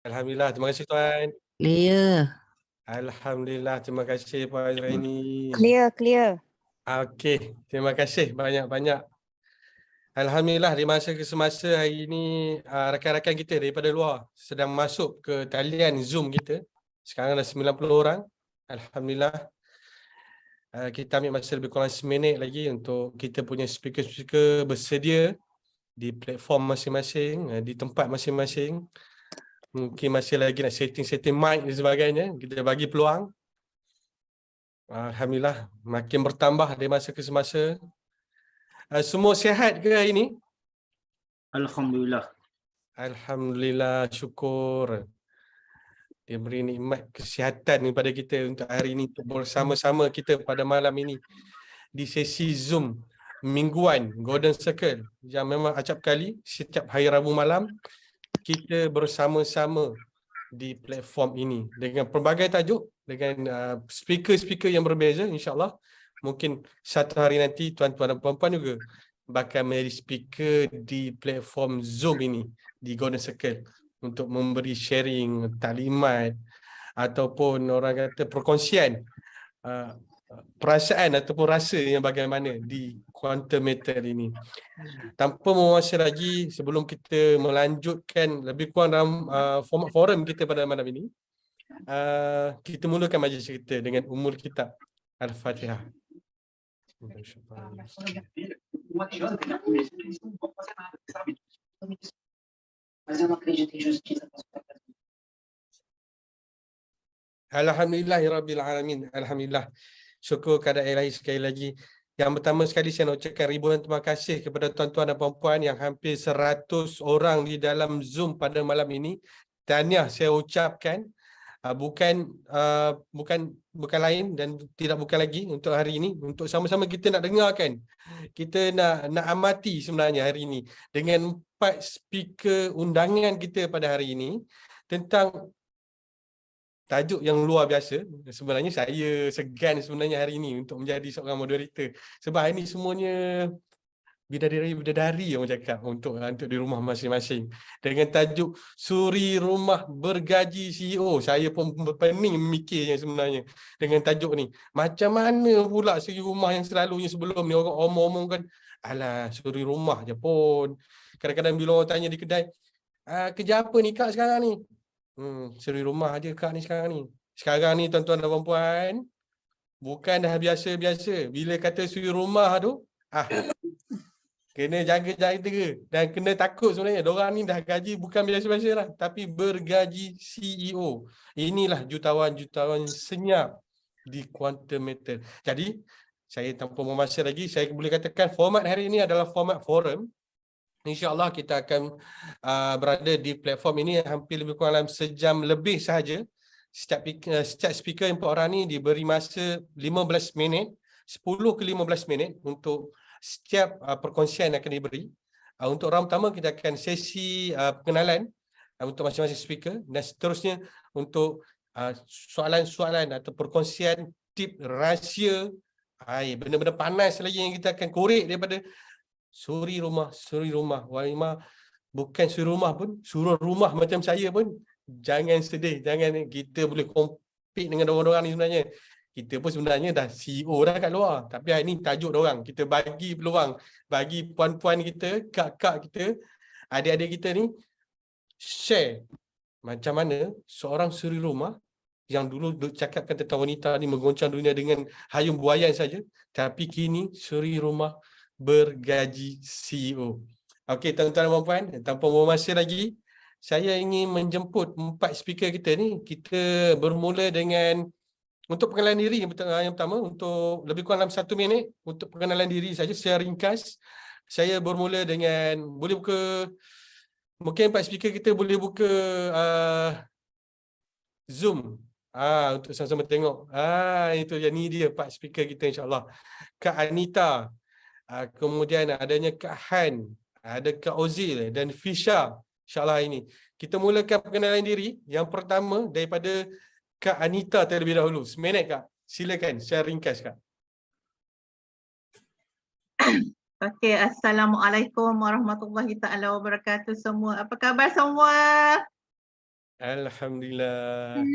Alhamdulillah, terima kasih Tuan. Clear. Alhamdulillah, terima kasih Puan Azraini. Clear. Okey, terima kasih banyak-banyak. Alhamdulillah, di masa ke semasa hari ini rakan-rakan kita daripada luar sedang masuk ke talian Zoom kita. Sekarang dah 90 orang. Alhamdulillah. Kita ambil masa lebih kurang seminit lagi untuk kita punya speaker-speaker bersedia di platform masing-masing, di tempat masing-masing. Mungkin masih lagi nak setting mic dan sebagainya. Kita bagi peluang. Alhamdulillah, makin bertambah dari masa ke semasa. Semua sihat ke hari ini? Alhamdulillah. Alhamdulillah, syukur. Dia beri nikmat kesihatan kepada kita untuk hari ini, untuk bersama-sama kita pada malam ini di sesi Zoom mingguan Golden Circle yang memang acap kali setiap hari Rabu malam kita bersama-sama di platform ini dengan pelbagai tajuk, dengan speaker-speaker yang berbeza. InsyaAllah mungkin satu hari nanti tuan-tuan dan puan-puan juga bakal menjadi speaker di platform Zoom ini di Golden Circle untuk memberi sharing taklimat ataupun orang kata perkongsian perasaan ataupun rasa yang bagaimana di quantum meter ini. Tanpa memuasa lagi, sebelum kita melanjutkan lebih kurang dalam format forum kita pada malam ini, kita mulakan majlis kita dengan umul kitab Al-Fatihah. Alhamdulillahirrabbilalamin. Alhamdulillah. Syukur kepada Ilahi sekali lagi. Yang pertama sekali saya nak ucapkan ribuan terima kasih kepada tuan-tuan dan puan-puan yang hampir 100 orang di dalam Zoom pada malam ini. Tahniah saya ucapkan. Bukan lain dan tidak bukan lagi untuk hari ini, untuk sama-sama kita nak dengarkan, kita nak amati sebenarnya hari ini dengan 4 speaker undangan kita pada hari ini tentang tajuk yang luar biasa. Sebenarnya saya segan sebenarnya hari ini untuk menjadi seorang moderator sebab hari ini semuanya bidadari orang cakap untuk di rumah masing-masing dengan tajuk Suri Rumah Bergaji CEO. Saya pun pening memikirnya sebenarnya dengan tajuk ni. Macam mana pula suri rumah yang selalunya sebelum ni orang omong-omong kan, alah suri rumah je pun. Kadang-kadang bila orang tanya di kedai, kerja apa ni kak sekarang ni? Suri rumah aja kak ni sekarang ni. Sekarang ni tuan-tuan dan puan-puan, bukan dah biasa-biasa. Bila kata suri rumah tu, kena jaga-jaga dan kena takut sebenarnya. Diorang ni dah gaji bukan biasa-biasa lah, tapi bergaji CEO. Inilah jutawan-jutawan senyap di quantum meter. Jadi, saya tanpa memasa lagi, saya boleh katakan format hari ini adalah format forum. InsyaAllah kita akan berada di platform ini hampir lebih kurang dalam sejam lebih sahaja. Setiap speaker yang 4 orang ni diberi masa 15 minit, 10 ke 15 minit untuk setiap perkongsian akan diberi. Untuk orang pertama kita akan sesi perkenalan untuk masing-masing speaker dan seterusnya untuk soalan-soalan atau perkongsian tip rahsia, benda-benda panas lagi yang kita akan korek daripada suri rumah. Walimah bukan suri rumah pun, suruh rumah macam saya pun jangan sedih, jangan kita boleh compete dengan orang-orang ni sebenarnya. Kita pun sebenarnya dah CEO dah kat luar, tapi hari ni tajuk diorang, kita bagi peluang bagi puan-puan kita, kak-kak kita, adik-adik kita ni share macam mana seorang suri rumah yang dulu cakapkan tentang wanita ni menggoncang dunia dengan hayung buayan saja, tapi kini suri rumah bergaji CEO. Okey, tuan-tuan dan puan-puan, tanpa memasa lagi, saya ingin menjemput 4 speaker kita ni. Kita bermula dengan untuk pengenalan diri yang pertama, untuk lebih kurang dalam 1 minit untuk pengenalan diri saja secara ringkas. Saya bermula dengan, boleh buka, mungkin 4 speaker kita boleh buka Zoom. Untuk sama-sama tengok. Itu yang ni dia 4 speaker kita insya-Allah. Kak Anita, kemudian adanya Kak Han, ada Kak Ozil dan Fisha. InsyaAllah ini. Kita mulakan pengenalan diri. Yang pertama daripada Kak Anita terlebih dahulu. Seminit Kak. Silakan secara ringkas Kak. Okey, Assalamualaikum warahmatullahi taala wabarakatuh semua. Apa khabar semua? Alhamdulillah.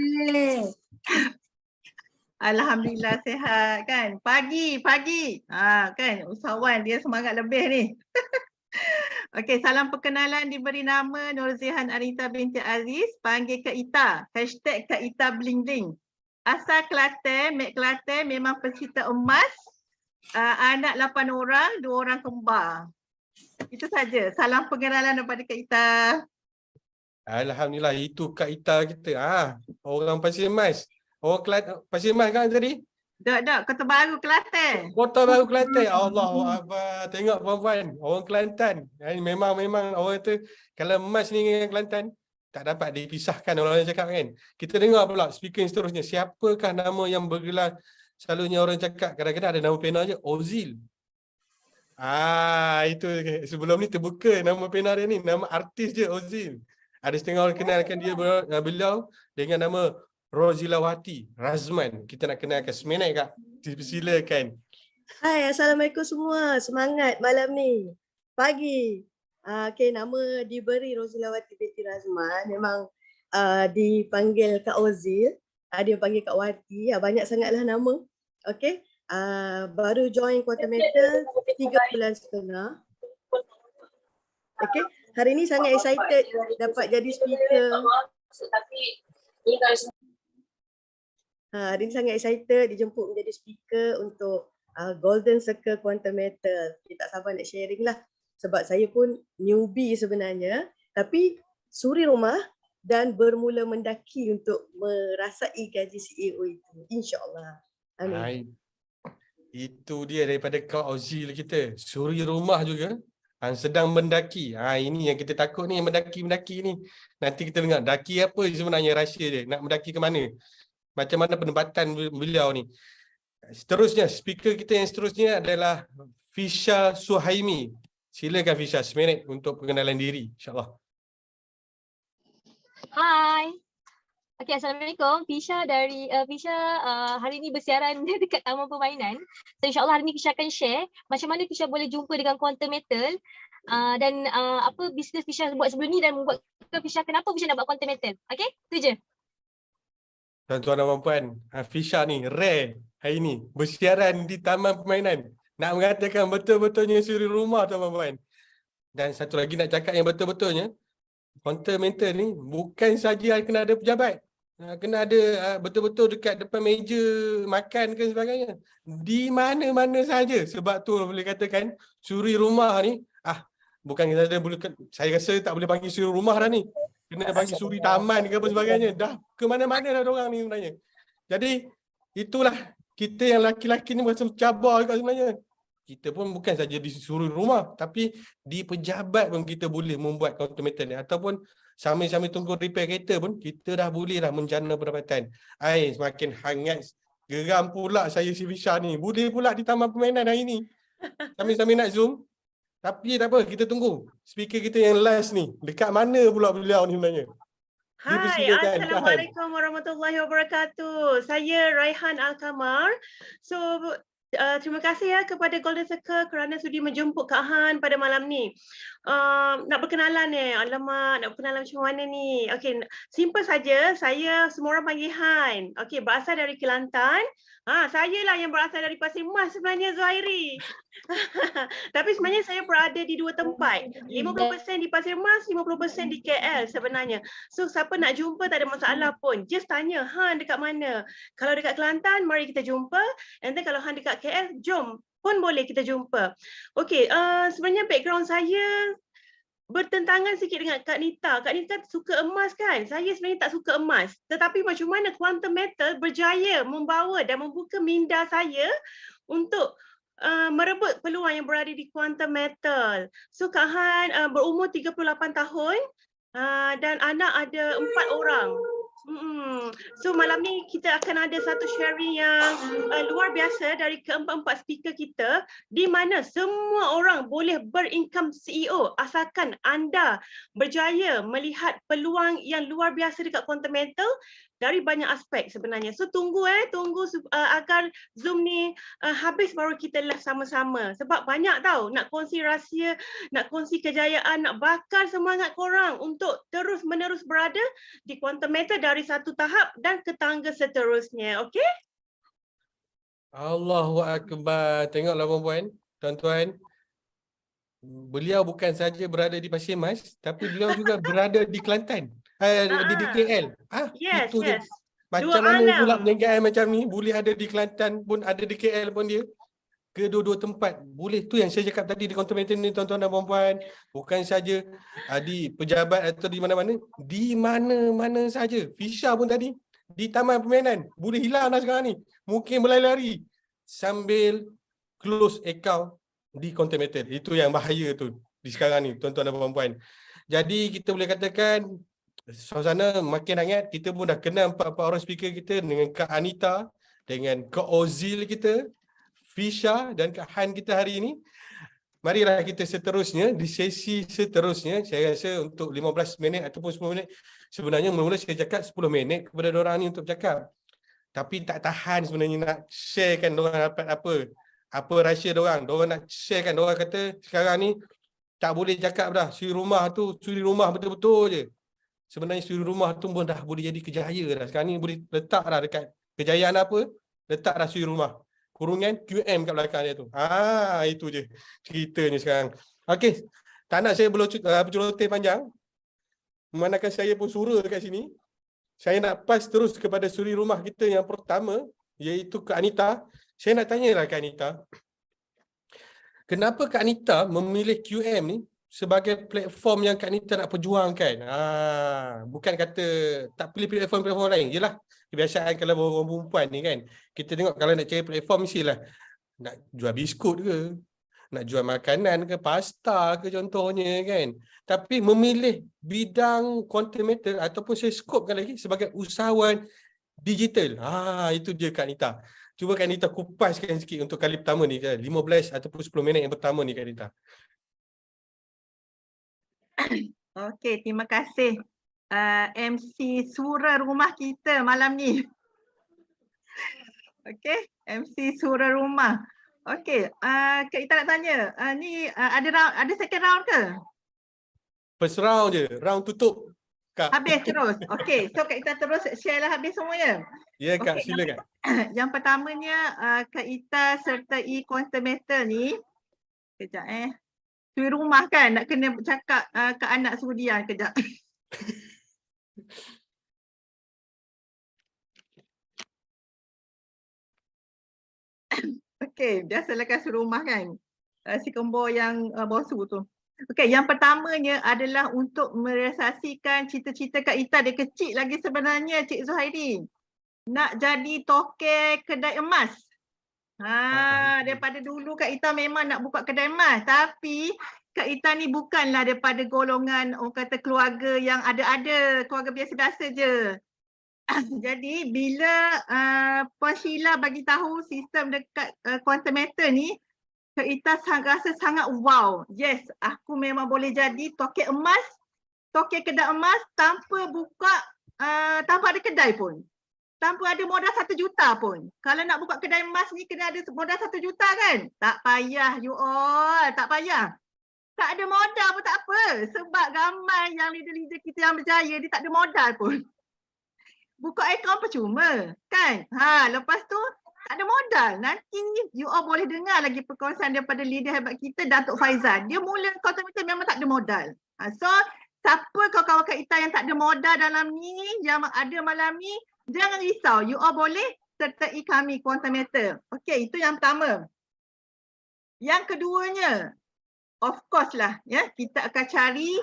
Alhamdulillah sihat kan. Pagi. Kan usahawan dia semangat lebih ni. Okey, salam perkenalan diberi nama Nurzihan Anita binti Aziz, panggil Kak Ita. Hashtag Kak Ita bling bling. Asal Kelantan, Mek Kelantan, memang pecinta emas. Anak 8 orang, 2 orang kembar. Itu saja. Salam perkenalan daripada Kak Ita. Alhamdulillah, itu Kak Ita kita. Orang Pasir Mas. Orang Pasir Mas kan tadi? Dok, Kota Baru Kelantan. Kota Baru Kelantan. Allahu Akbar. Tengok puan-puan, orang Kelantan. Memang orang tu kalau emas ni dengan Kelantan tak dapat dipisahkan, orang yang cakap kan. Kita dengar pula speaker yang seterusnya. Siapakah nama yang bergelar, selalunya orang cakap kadang-kadang ada nama pena je, Ozil. Itu sebelum ni terbuka nama pena dia ni, nama artis je Ozil. Ada setengah orang kenalkan dia beliau dengan nama Rozilawati Razman. Kita nak kenalkan seminit Kak. Silakan. Hai, Assalamualaikum semua. Semangat malam ni. Pagi. Okay, nama diberi Rozilawati binti Razman. Memang dipanggil Kak Ozil. Dia panggil Kak Wati. Banyak sangatlah nama. Okay. Baru join Kuantum Metal 3 bulan setengah. Okay. Hari ni sangat excited dapat jadi speaker. Hari ni sangat excited dijemput menjadi speaker untuk Golden Circle Quantum Metal. Kita tak sabar nak sharing lah. Sebab saya pun newbie sebenarnya. Tapi suri rumah dan bermula mendaki untuk merasai gaji CEO itu. InsyaAllah. Amin. Itu dia daripada Kak Ozil kita. Suri rumah juga. Sedang mendaki. Ini yang kita takut ni, mendaki ni. Nanti kita dengar daki apa sebenarnya rahsia dia. Nak mendaki ke mana? Macam mana penempatan beliau ni. Seterusnya, speaker kita yang seterusnya adalah Fisha Suhaimi. Silakan Fisha, seminit untuk perkenalan diri, insyaAllah. Hai. Okay, Assalamualaikum. Fisha dari hari ni bersiaran dekat Taman Permainan. So insyaAllah hari ni Fisha akan share macam mana Fisha boleh jumpa dengan Quantum Metal dan apa bisnes Fisha buat sebelum ni dan membuatkan Fisha kenapa Fisha nak buat Quantum Metal. Okay, tu je. Tuan-tuan dan puan-puan, Fisha ni rare hari ni bersiaran di Taman Permainan. Nak mengatakan betul-betulnya suri rumah tuan-tuan. Dan satu lagi nak cakap yang betul-betulnya, Quantum Metal ni bukan saja kena ada pejabat. Kena ada betul-betul dekat depan meja makan ke sebagainya. Di mana-mana saja. Sebab tu boleh katakan suri rumah ni, bukan saja boleh, saya rasa tak boleh panggil suri rumah dah ni. Kena panggil suri taman ke apa sebagainya. Dah ke mana-mana dah orang ni sebenarnya. Jadi itulah kita yang laki-laki ni macam cabar juga sebenarnya. Kita pun bukan saja di suri rumah, tapi di pejabat pun kita boleh membuat Quantum Metal ni. Ataupun sambil-sambil tunggu repair kereta pun, kita dah boleh dah menjana pendapatan. Semakin hangat. Geram pula saya si Fisha ni. Boleh pula di Taman Permainan hari ni. Sambil-sambil nak zoom. Tapi tak apa, kita tunggu. Speaker kita yang last ni. Dekat mana pula beliau ni sebenarnya? Hai, Assalamualaikum warahmatullahi wabarakatuh. Saya Raihan Al-Kamar. So, terima kasih ya kepada Golden Circle kerana sudi menjemput Kak Han pada malam ni. Nak berkenalan ni, alamak nak berkenalan macam mana ni. Okey, simple saja, saya semua orang panggil Han. Okey, berasal dari Kelantan. Saya lah yang berasal dari Pasir Mas sebenarnya, Zuhairi. Tapi sebenarnya saya berada di dua tempat. 50% di Pasir Mas, 50% di KL sebenarnya. So siapa nak jumpa tak ada masalah pun. Just tanya, Han dekat mana? Kalau dekat Kelantan, mari kita jumpa. And then kalau Han dekat KL, jom pun boleh kita jumpa. Okey, sebenarnya background saya bertentangan sikit dengan Kak Nita. Kak Nita suka emas kan? Saya sebenarnya tak suka emas. Tetapi macam mana Quantum Metal berjaya membawa dan membuka minda saya untuk merebut peluang yang berada di Quantum Metal. So Kak Han berumur 38 tahun dan anak ada 4 orang. So malam ni kita akan ada satu sharing yang luar biasa dari keempat-empat speaker kita, di mana semua orang boleh berincome CEO asalkan anda berjaya melihat peluang yang luar biasa dekat Quantum Metal dari banyak aspek sebenarnya. So tunggu agar Zoom ni habis baru kita live sama-sama. Sebab banyak tahu nak kongsi rahsia, nak kongsi kejayaan, nak bakar semangat korang untuk terus menerus berada di Quantum Matter dari satu tahap dan ke tangga seterusnya. Okey? Allahu Akbar. Tengoklah puan-puan, tuan-tuan. Beliau bukan saja berada di Pasir Mas, tapi beliau juga berada di Kelantan. Di KL. Yes, Itu je. yes. Macam Dua mana alam. pula perniagaan macam ni boleh ada di Kelantan pun, ada di KL pun dia. Kedua-dua tempat boleh. Tu yang saya cakap tadi di Quantum Matter ni, tuan-tuan dan puan-puan. Bukan saja di pejabat atau di mana-mana. Di mana-mana saja. Fisha pun tadi di Taman Permainan. Boleh hilang dah sekarang ni. Mungkin berlari-lari sambil close account di Quantum Matter. Itu yang bahaya tu di sekarang ni, tuan-tuan dan puan-puan. Jadi kita boleh katakan suasana makin hangat. Kita pun dah kenal 4 orang speaker kita dengan Kak Anita, dengan Kak Ozil kita, Fisha dan Kak Han kita hari ini. Marilah kita seterusnya, di sesi seterusnya, saya rasa untuk 15 minit ataupun 10 minit. Sebenarnya mula-mula saya cakap 10 minit kepada diorang ni untuk bercakap. Tapi tak tahan sebenarnya nak sharekan diorang dapat apa rahsia diorang. Diorang nak sharekan, diorang kata sekarang ni tak boleh cakap dah. Suri rumah tu, suri rumah betul-betul je. Sebenarnya suri rumah tu pun dah boleh jadi kejaya dah. Sekarang ni boleh letak dah dekat kejayaan apa, letak dah suri rumah. Kurungan QM kat belakang dia tu. Itu je ceritanya sekarang. Okey, tak nak saya berceloteh panjang. Memandangkan saya pun sura dekat sini. Saya nak pass terus kepada suri rumah kita yang pertama, iaitu Kak Anita. Saya nak tanyalah Kak Anita. Kenapa Kak Anita memilih QM ni sebagai platform yang Kak Anita nak perjuangkan? Bukan kata tak pilih platform-platform lain. Yelah, kebiasaan kalau orang perempuan ni kan, kita tengok kalau nak cari platform mestilah nak jual biskut ke, nak jual makanan ke, pasta ke contohnya kan. Tapi memilih bidang Quantum Matter ataupun saya skopkan lagi sebagai usahawan digital. Itu je Kak Anita. Cuba Kak Anita kupaskan sikit untuk kali pertama ni, 15 ataupun 10 minit yang pertama ni Kak Anita. Okey, terima kasih MC Sura rumah kita malam ni. Okey, MC Sura rumah. Okey, Kak Ita nak tanya, ni ada second round ke? First round je, round tutup Kak. Habis terus. Okey, so Kak Ita terus share lah habis semuanya. Ya Kak, Okey, silakan. Yang pertamanya Kak Ita sertai Quantum Matter ni. Kejap Suri rumah kan, nak kena cakap ke anak Sudian kejap. Okey, biasalah kan suri rumah kan. Si kembar yang bosu tu. Okey, yang pertamanya adalah untuk merealisasikan cita-cita Kak Ita dia kecil lagi sebenarnya Cik Zuhairi. Nak jadi toke kedai emas. Daripada dulu Kak Ita memang nak buka kedai emas, tapi Kak Ita ni bukanlah daripada golongan orang kata keluarga yang ada-ada, keluarga biasa-biasa je. Jadi bila Puan Sheila bagi tahu sistem dekat Quantum Matter ni, Kak Ita rasa sangat wow. Yes, aku memang boleh jadi toke emas, toke kedai emas tanpa buka, tanpa ada kedai pun. Tanpa ada modal 1 juta pun. Kalau nak buka kedai emas ni kena ada modal 1 juta kan? Tak payah you all, tak payah. Tak ada modal pun tak apa. Sebab ramai yang leader-leader kita yang berjaya dia tak ada modal pun. Buka akaun percuma kan? Lepas tu tak ada modal. Nanti you all boleh dengar lagi perkongsian daripada leader hebat kita, Datuk Faizal. Dia mula Quantum Matter memang tak ada modal. So siapa kawan-kawan Kak Ita yang tak ada modal dalam ni, yang ada malam ni, jangan risau, you all boleh sertai kami Quantum Matter. Okey, itu yang pertama. Yang keduanya, of course lah, ya, kita akan cari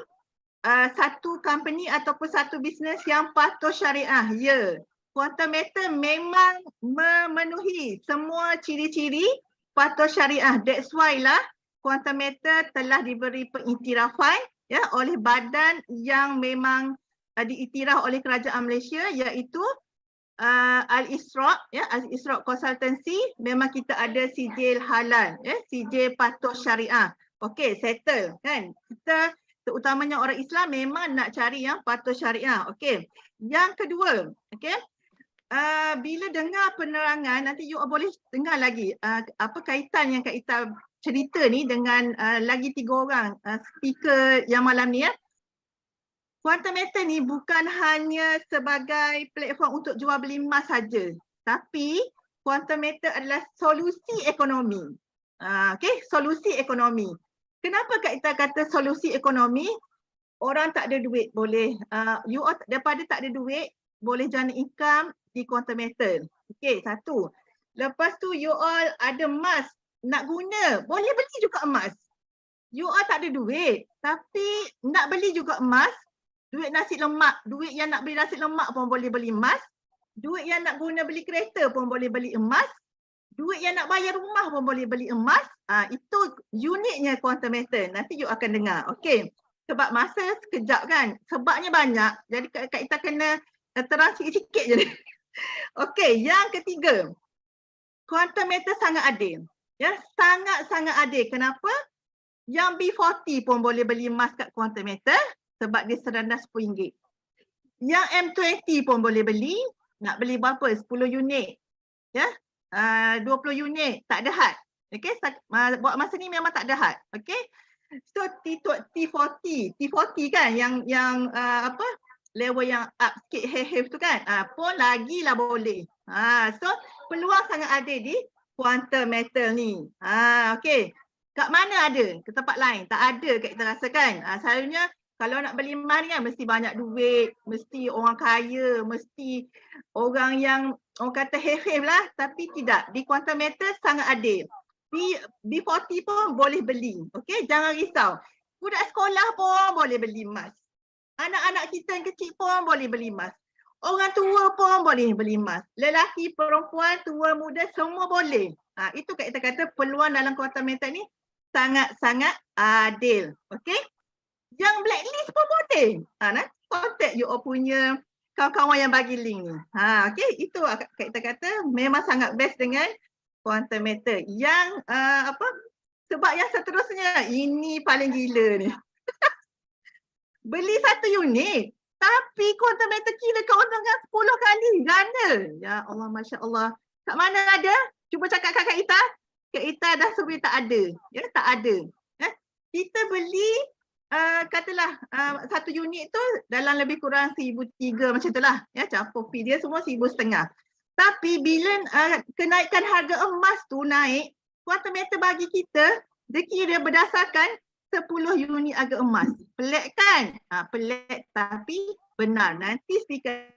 satu company ataupun satu bisnes yang patuh syariah. Ya, Quantum Matter memang memenuhi semua ciri-ciri patuh syariah. That's why lah Quantum Matter telah diberi pengiktirafan ya oleh badan yang memang diiktiraf oleh kerajaan Malaysia, iaitu Al-Ishraq, ya, Al-Ishraq Consultancy. Memang kita ada sijil halal, ya, sijil patuh syariah. Okey, settle kan. Kita terutamanya orang Islam memang nak cari yang patuh syariah. Okey. Yang kedua, okey. Bila dengar penerangan, nanti you boleh dengar lagi apa kaitan yang Kak Ita cerita ni dengan lagi 3 orang speaker yang malam ni ya. Quantum Meter ni bukan hanya sebagai platform untuk jual beli emas saja, tapi Quantum Meter adalah solusi ekonomi. Okey, solusi ekonomi. Kenapa Kak Ita kata solusi ekonomi? Orang tak ada duit boleh, you all daripada tak ada duit boleh jana income di Quantum Meter. Okey, satu. Lepas tu you all ada emas nak guna, boleh beli juga emas. You all tak ada duit tapi nak beli juga emas, duit nasi lemak, duit yang nak beli nasi lemak pun boleh beli emas, duit yang nak guna beli kereta pun boleh beli emas, duit yang nak bayar rumah pun boleh beli emas. Itu uniknya Quantum Meter. Nanti you akan dengar. Okey. Sebab masa sekejap kan, sebabnya banyak. Jadi Kak Ita kena terang sikit-sikit je. Okey, yang ketiga. Quantum Meter sangat adil. Ya, sangat-sangat adil. Kenapa? Yang B40 pun boleh beli emas kat Quantum Meter sebab dia serendah RM10. Yang M20 pun boleh beli. Nak beli berapa? 10 unit. Ya, 20 unit. Tak ada had. Okey, buat masa ni memang tak ada had. Okey. So T40 kan yang apa level yang up sikit have tu kan, pun lagilah boleh. So peluang sangat ada di Quantum Meter ni. Okey. Kat mana ada? Ke tempat lain tak ada kat kita rasa kan. Selalunya kalau nak beli emas ni kan mesti banyak duit, mesti orang kaya, mesti orang yang orang kata have lah, tapi tidak. Di Quantum Meter sangat adil. B40 pun boleh beli. Okey, jangan risau. Budak sekolah pun boleh beli emas. Anak-anak kita yang kecil pun boleh beli emas. Orang tua pun boleh beli emas. Lelaki, perempuan, tua, muda semua boleh. Itu kita kata peluang dalam Quantum Meter ni sangat-sangat adil. Okey? Yang blacklist pun boleh. Nanti contact you all punya kawan-kawan yang bagi link ni. Okey, itu kita kata memang sangat best dengan Quantum Meter. Yang apa? Sebab yang seterusnya ini paling gila ni. Beli 1 unit tapi Quantum Meter kira keuntungan 10 kali ganda. Ya Allah, Masya Allah. Kat mana ada? Cuba cakap kat Kak Ita. Kak Ita dah survey tak ada. Ya, tak ada. Kita beli katalah 1 unit tu dalam lebih kurang 1,300 macam itulah. Ya, campur fee dia semua 1,500. Tapi bila kenaikan harga emas tu naik, Quantum Meter bagi kita, dia kira berdasarkan 10 unit harga emas. Pelik kan? Pelik tapi benar. Nanti speaker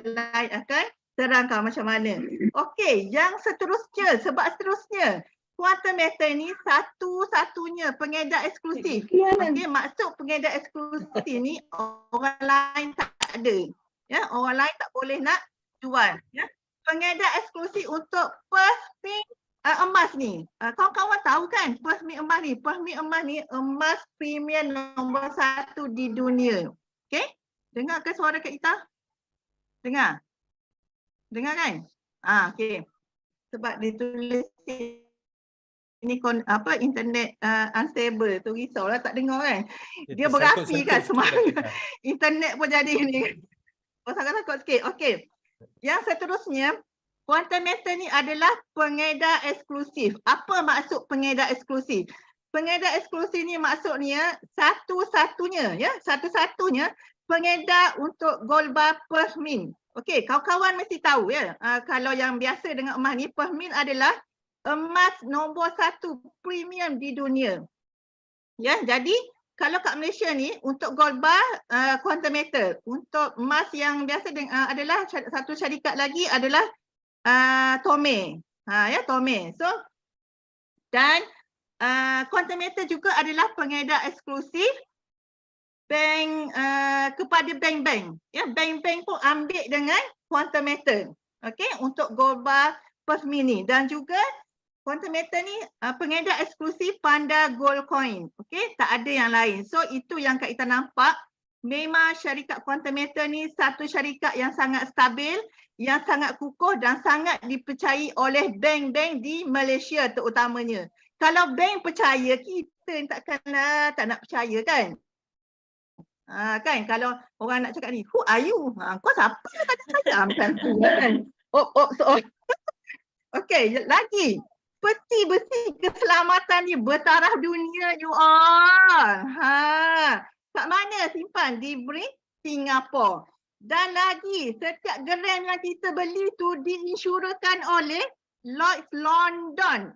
lain akan terangkan macam mana. Okey, yang seterusnya, sebab seterusnya, Quantum Meter ni satu-satunya pengedar eksklusif. Okey, maksud pengedar eksklusif ni orang lain tak ada. Ya, orang lain tak boleh nak jual. Ya. Pengedar eksklusif untuk Permit emas ni. Kawan-kawan tahu kan Permit emas ni? Permit emas ni emas premium nombor 1 di dunia. Okey? Dengar ke suara Kak Ita? Dengar? Dengar kan? Okey. Sebab dia tulis ini internet unstable tu risaulah tak dengar kan. Dia berapi kan semangat. Internet pun jadi ni. Oh, sangat takut sikit. Okey. Yang seterusnya, Quantum Meter ni adalah pengedar eksklusif. Apa maksud pengedar eksklusif? Pengedar eksklusif ni maksudnya satu-satunya pengedar untuk gold bar Permit. Okey, kawan-kawan mesti tahu ya. Kalau yang biasa dengan emas ni, Permit adalah emas nombor 1 premium di dunia. Ya, jadi kalau kat Malaysia ni untuk gold bar Quantum Meter, untuk emas yang biasa adalah satu syarikat lagi adalah Tome. Ya, Tome. So dan Quantum Meter juga adalah pengedar eksklusif bank kepada bank-bank. Ya, bank-bank pun ambil dengan Quantum Meter. Okey, untuk gold bar Permit ni, dan juga Quantum Meter ni pengedar eksklusif Panda Gold Coin. Okey, tak ada yang lain. So itu yang Kak Ita nampak. Memang syarikat Quantum Meter ni satu syarikat yang sangat stabil, yang sangat kukuh dan sangat dipercayai oleh bank-bank di Malaysia terutamanya. Kalau bank percaya, kita takkanlah tak nak percaya kan? Kan kalau orang nak cakap ni, who are you? Kau siapa yang tanya saya? Macam tu kan. Okey, lagi. Peti besi keselamatan ni bertaraf dunia you all. Kat mana simpan? Di Singapura. Dan lagi, setiap geram yang kita beli tu diinsyurkan oleh Lloyd's London.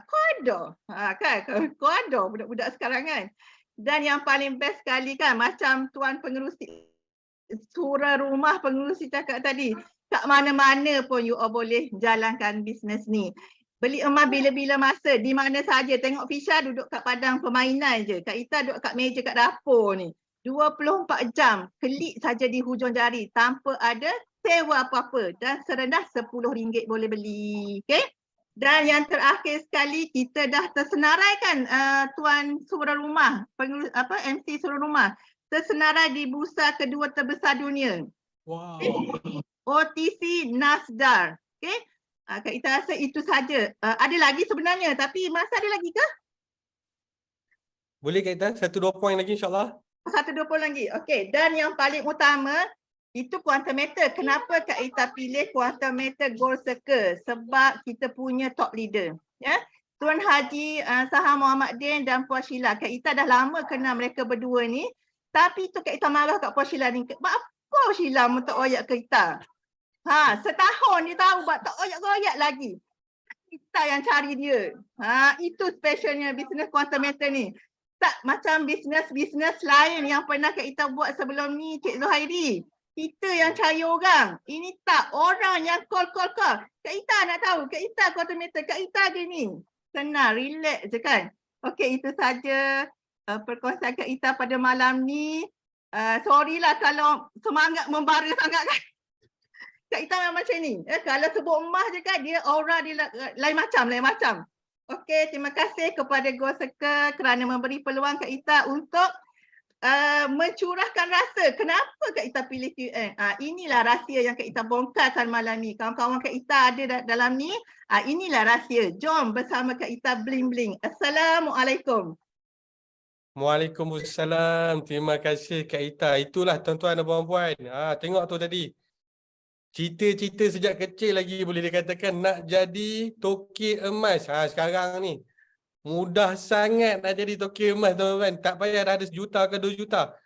Kau ada. Kan? Kau ada budak-budak sekarang kan. Dan yang paling best sekali kan, macam tuan pengerusi surah rumah pengerusi cakap tadi, kat mana-mana pun you all boleh jalankan bisnes ni. Beli emas bila-bila masa, di mana saja. Tengok Fisha duduk kat padang permainan je. Kak Ita duduk kat meja kat dapur ni. 24 jam, klik saja di hujung jari tanpa ada sewa apa-apa. Dan serendah RM10 boleh beli. Okay? Dan yang terakhir sekali, kita dah tersenarai kan tuan surah rumah, MC surah rumah. Tersenarai di bursa kedua terbesar dunia. Wow. OTC Nasdaq. Okay? Kak Ita rasa itu saja. Ada lagi sebenarnya, tapi masa ada lagi ke? Boleh Kak Ita? 1-2 poin lagi insyaAllah. 1-2 poin lagi. Okey. Dan yang paling utama, itu quantum meter. Kenapa Kak Ita pilih quantum meter Gold Circle? Sebab kita punya top leader. Ya? Tuan Haji Saham Muhammad Din dan Puan Sheila. Kak Ita dah lama kenal mereka berdua ni. Tapi tu Kak Ita marah kat Puan Sheila ni. Apa Sheila mu tak oyak ke Ita? Setahun dia tahu buat tak oyak-oyak lagi. Kita yang cari dia. Itu specialnya bisnes quantum meter ni. Tak macam bisnes-bisnes lain yang pernah Kak Ita buat sebelum ni, Cik Zuhairi. Kita yang cari orang. Ini tak orang yang call. Kak Ita nak tahu. Kak Ita quantum meter. Kak Ita dia ni. Senang, relax je kan. Okey, itu saja perkongsian Kak Ita pada malam ni. Sorry lah kalau semangat membara sangat kan. Kak Ita memang macam ni. Kalau sebut emas je kan, dia aura dia lain macam. Okey, terima kasih kepada Gold Circle kerana memberi peluang Kak Ita untuk mencurahkan rasa. Kenapa Kak Ita pilih QN? Inilah rahsia yang Kak Ita bongkarkan malam ni. Kawan-kawan Kak Ita ada dalam ni. Inilah rahsia. Jom bersama Kak Ita bling-bling. Assalamualaikum. Waalaikumsalam. Terima kasih Kak Ita. Itulah tuan-tuan dan puan-puan. Tengok tu tadi. Cita-cita sejak kecil lagi boleh dikatakan nak jadi tokek emas. Sekarang ni mudah sangat nak jadi tokek emas tuan-tuan. Tak payah dah ada 1 juta ke 2 juta.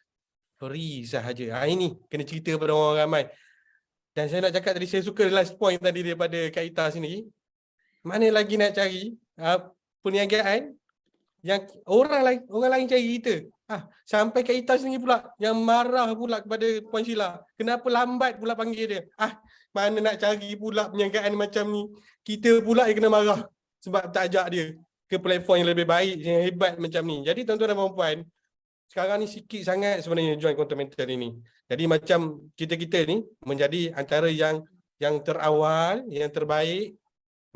Free sahaja. Ini kena cerita pada orang ramai. Dan saya nak cakap tadi, saya suka last point tadi daripada Kak Ita sini. Mana lagi nak cari perniagaan yang orang lain cari kita. Sampai Kak Ita sendiri pula yang marah pula kepada Puan Sheila. Kenapa lambat pula panggil dia? Mana nak cari pula perniagaan macam ni. Kita pula yang kena marah sebab tak ajak dia ke platform yang lebih baik, yang hebat macam ni. Jadi tuan-tuan dan puan-puan, sekarang ni sikit sangat sebenarnya join quantum meter ini. Jadi macam kita-kita ni menjadi antara yang terawal, yang terbaik.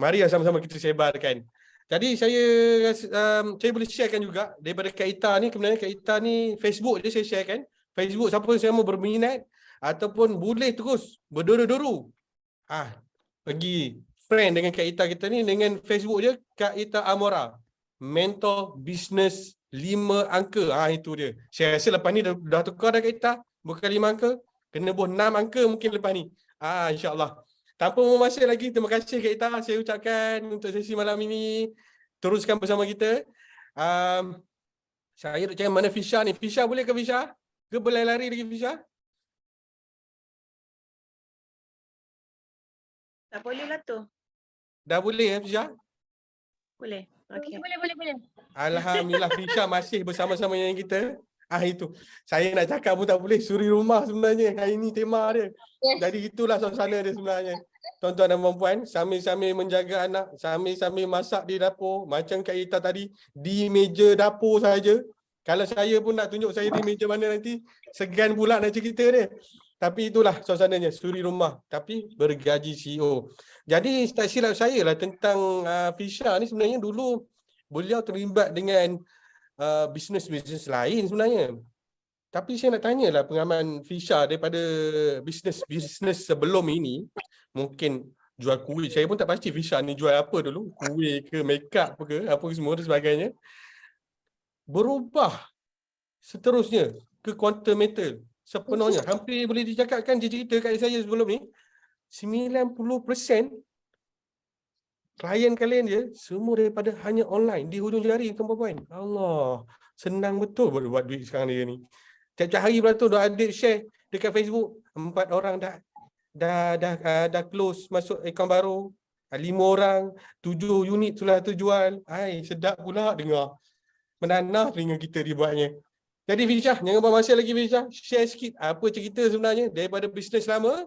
Mari sama-sama kita sebarkan. Jadi saya boleh sharekan juga daripada Kak Ita ni. Kemudian Kak Ita ni Facebook je saya sharekan. Facebook siapa yang mau berminat ataupun boleh terus berdoru-doru. Pergi friend dengan Kak Ita kita ni dengan Facebook je Kak Ita Amora. Mentor Business 5 angka. Itu dia. Saya rasa lepas ni dah tukar dah Kak Ita. Bukan 5 angka. Kena buat 6 angka mungkin lepas ni. InsyaAllah. Tanpa masa lagi, terima kasih Kak Ita saya ucapkan untuk sesi malam ini. Teruskan bersama kita. Saya nak cakap mana Fisha ni. Fisha boleh ke Fisha? Ke boleh lari lagi Fisha? Tak boleh lah tu. Dah boleh ya Fisha? Boleh. Okay. Boleh. Alhamdulillah Fisha masih bersama-sama dengan kita. Itu. Saya nak cakap pun tak boleh. Suri rumah sebenarnya. Hari ini tema dia. Yes. Jadi itulah suasana dia sebenarnya. Tuan-tuan dan puan-puan, sambil-sambil menjaga anak, sambil-sambil masak di dapur. Macam Kak Ita tadi, di meja dapur saja. Kalau saya pun nak tunjuk saya di meja mana nanti, segan pula nak cerita dia. Tapi itulah suasananya, suri rumah. Tapi bergaji CEO. Jadi tak silap saya lah tentang Fisha ni sebenarnya dulu beliau terlibat dengan bisnes-bisnes lain sebenarnya. Tapi saya nak tanyalah pengalaman Fisha daripada bisnes sebelum ini. Mungkin jual kuih. Saya pun tak pasti Fisha ni jual apa dulu. Kuih ke, make up ke, apa semua dan sebagainya. Berubah seterusnya ke quantum metal sepenuhnya. Hampir boleh dicakapkan, dia cerita kat saya sebelum ni, 90% klien kalian dia semua daripada hanya online di hujung jari tuan-puan. Allah, senang betul buat duit sekarang dia ni. Tiap-tiap hari beratur dah adik share dekat Facebook, 4 orang dah close masuk akaun baru, 5 orang, 7 unit sudah terjual. Hai, sedap pula dengar. Menanah telinga kita dibuatnya. Jadi Fisyah, jangan buang masa lagi Fisyah, share sikit apa cerita sebenarnya daripada bisnes lama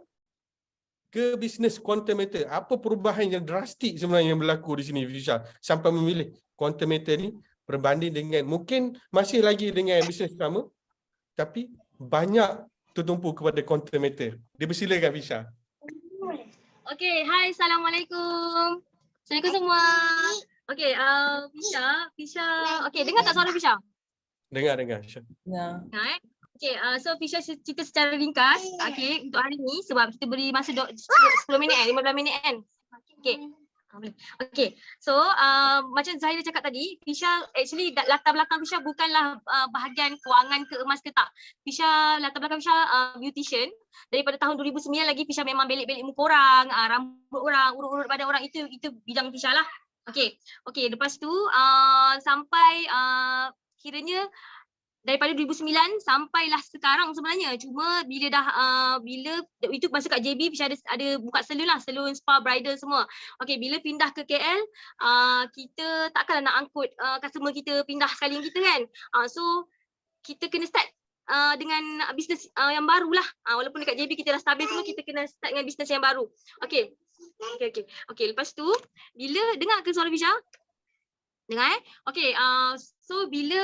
ke bisnes quantum meter. Apa perubahan yang drastik sebenarnya yang berlaku di sini Fisyah sampai memilih quantum meter ni berbanding dengan mungkin masih lagi dengan bisnes lama tapi banyak tertumpu kepada quantum meter. Dipersilakan Fisyah. Okay, hai, Assalamualaikum. Assalamualaikum semua. Okay, Fisyah. Okay, dengar tak suara Fisyah? Dengar. Syah. Dengar Okay, so Fisyah cerita secara ringkas. Okay, untuk hari ni sebab kita beri masa 10 minit 15 minit kan. Okay. Okay, so macam Zahira cakap tadi, Fisyah actually latar belakang Fisyah bukanlah bahagian kewangan ke emas ke tak. Fisyah, latar belakang Fisyah beautician. Daripada tahun 2009 lagi Fisyah memang belik-belik muka orang, rambut orang, urut-urut badan orang, itu bidang Fisyah lah. Okay, lepas tu sampai kiranya daripada 2009 sampailah sekarang sebenarnya. Cuma bila itu masa kat JB Fisyah ada buka salon lah, salon spa bridal semua. Okay, bila pindah ke KL kita takkanlah nak angkut customer kita pindah sekali kita kan. So kita kena start dengan bisnes yang baru lah. Walaupun dekat JB kita dah stabil semua, kita kena start dengan bisnes yang baru. Okay, lepas tu bila dengar ke suara Fisyah? Dengar Okay, so bila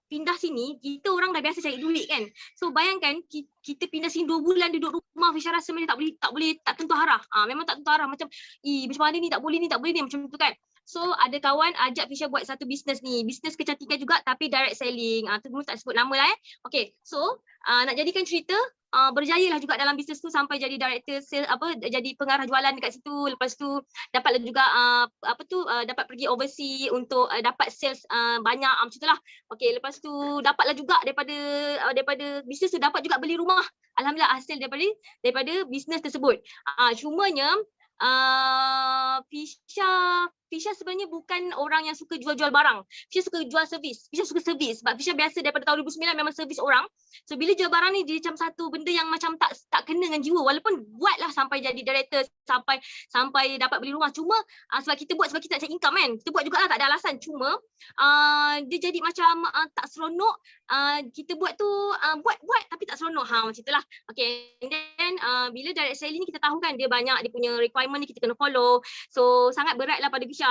pindah sini, kita orang dah biasa cari duit kan. So bayangkan kita pindah sini 2 bulan duduk rumah, Fisyah rasa macam tak tentu arah. Memang tak tentu arah, macam macam mana ni, tak boleh ni macam tu kan. So ada kawan ajak Fisyah buat satu bisnes ni, bisnes kecantikan juga tapi direct selling. Tu tak sebut nama lah Okay, so nak jadikan cerita, berjayalah juga dalam bisnes tu sampai jadi director sales, jadi pengarah jualan dekat situ. Lepas tu dapatlah juga dapat pergi overseas untuk dapat sales banyak macam itulah. Okey, lepas tu dapatlah juga daripada bisnes tu dapat juga beli rumah. Alhamdulillah hasil daripada bisnes tersebut. Cumanya Fisyah sebenarnya bukan orang yang suka jual-jual barang. Fisyah suka jual servis. Fisyah suka servis sebab Fisyah biasa daripada tahun 2009 memang servis orang. So bila jual barang ni dia macam satu benda yang macam tak kena dengan jiwa. Walaupun buatlah sampai jadi director, sampai dapat beli rumah. Cuma sebab kita buat sebab kita nak cari income kan. Kita buat jugalah, tak ada alasan. Cuma dia jadi macam tak seronok. Kita buat tu buat tapi tak seronok. Macam itulah. Okay, and then bila direct selling ni kita tahu kan dia banyak, dia punya requirement ni kita kena follow. So sangat berat lah pada Fisyah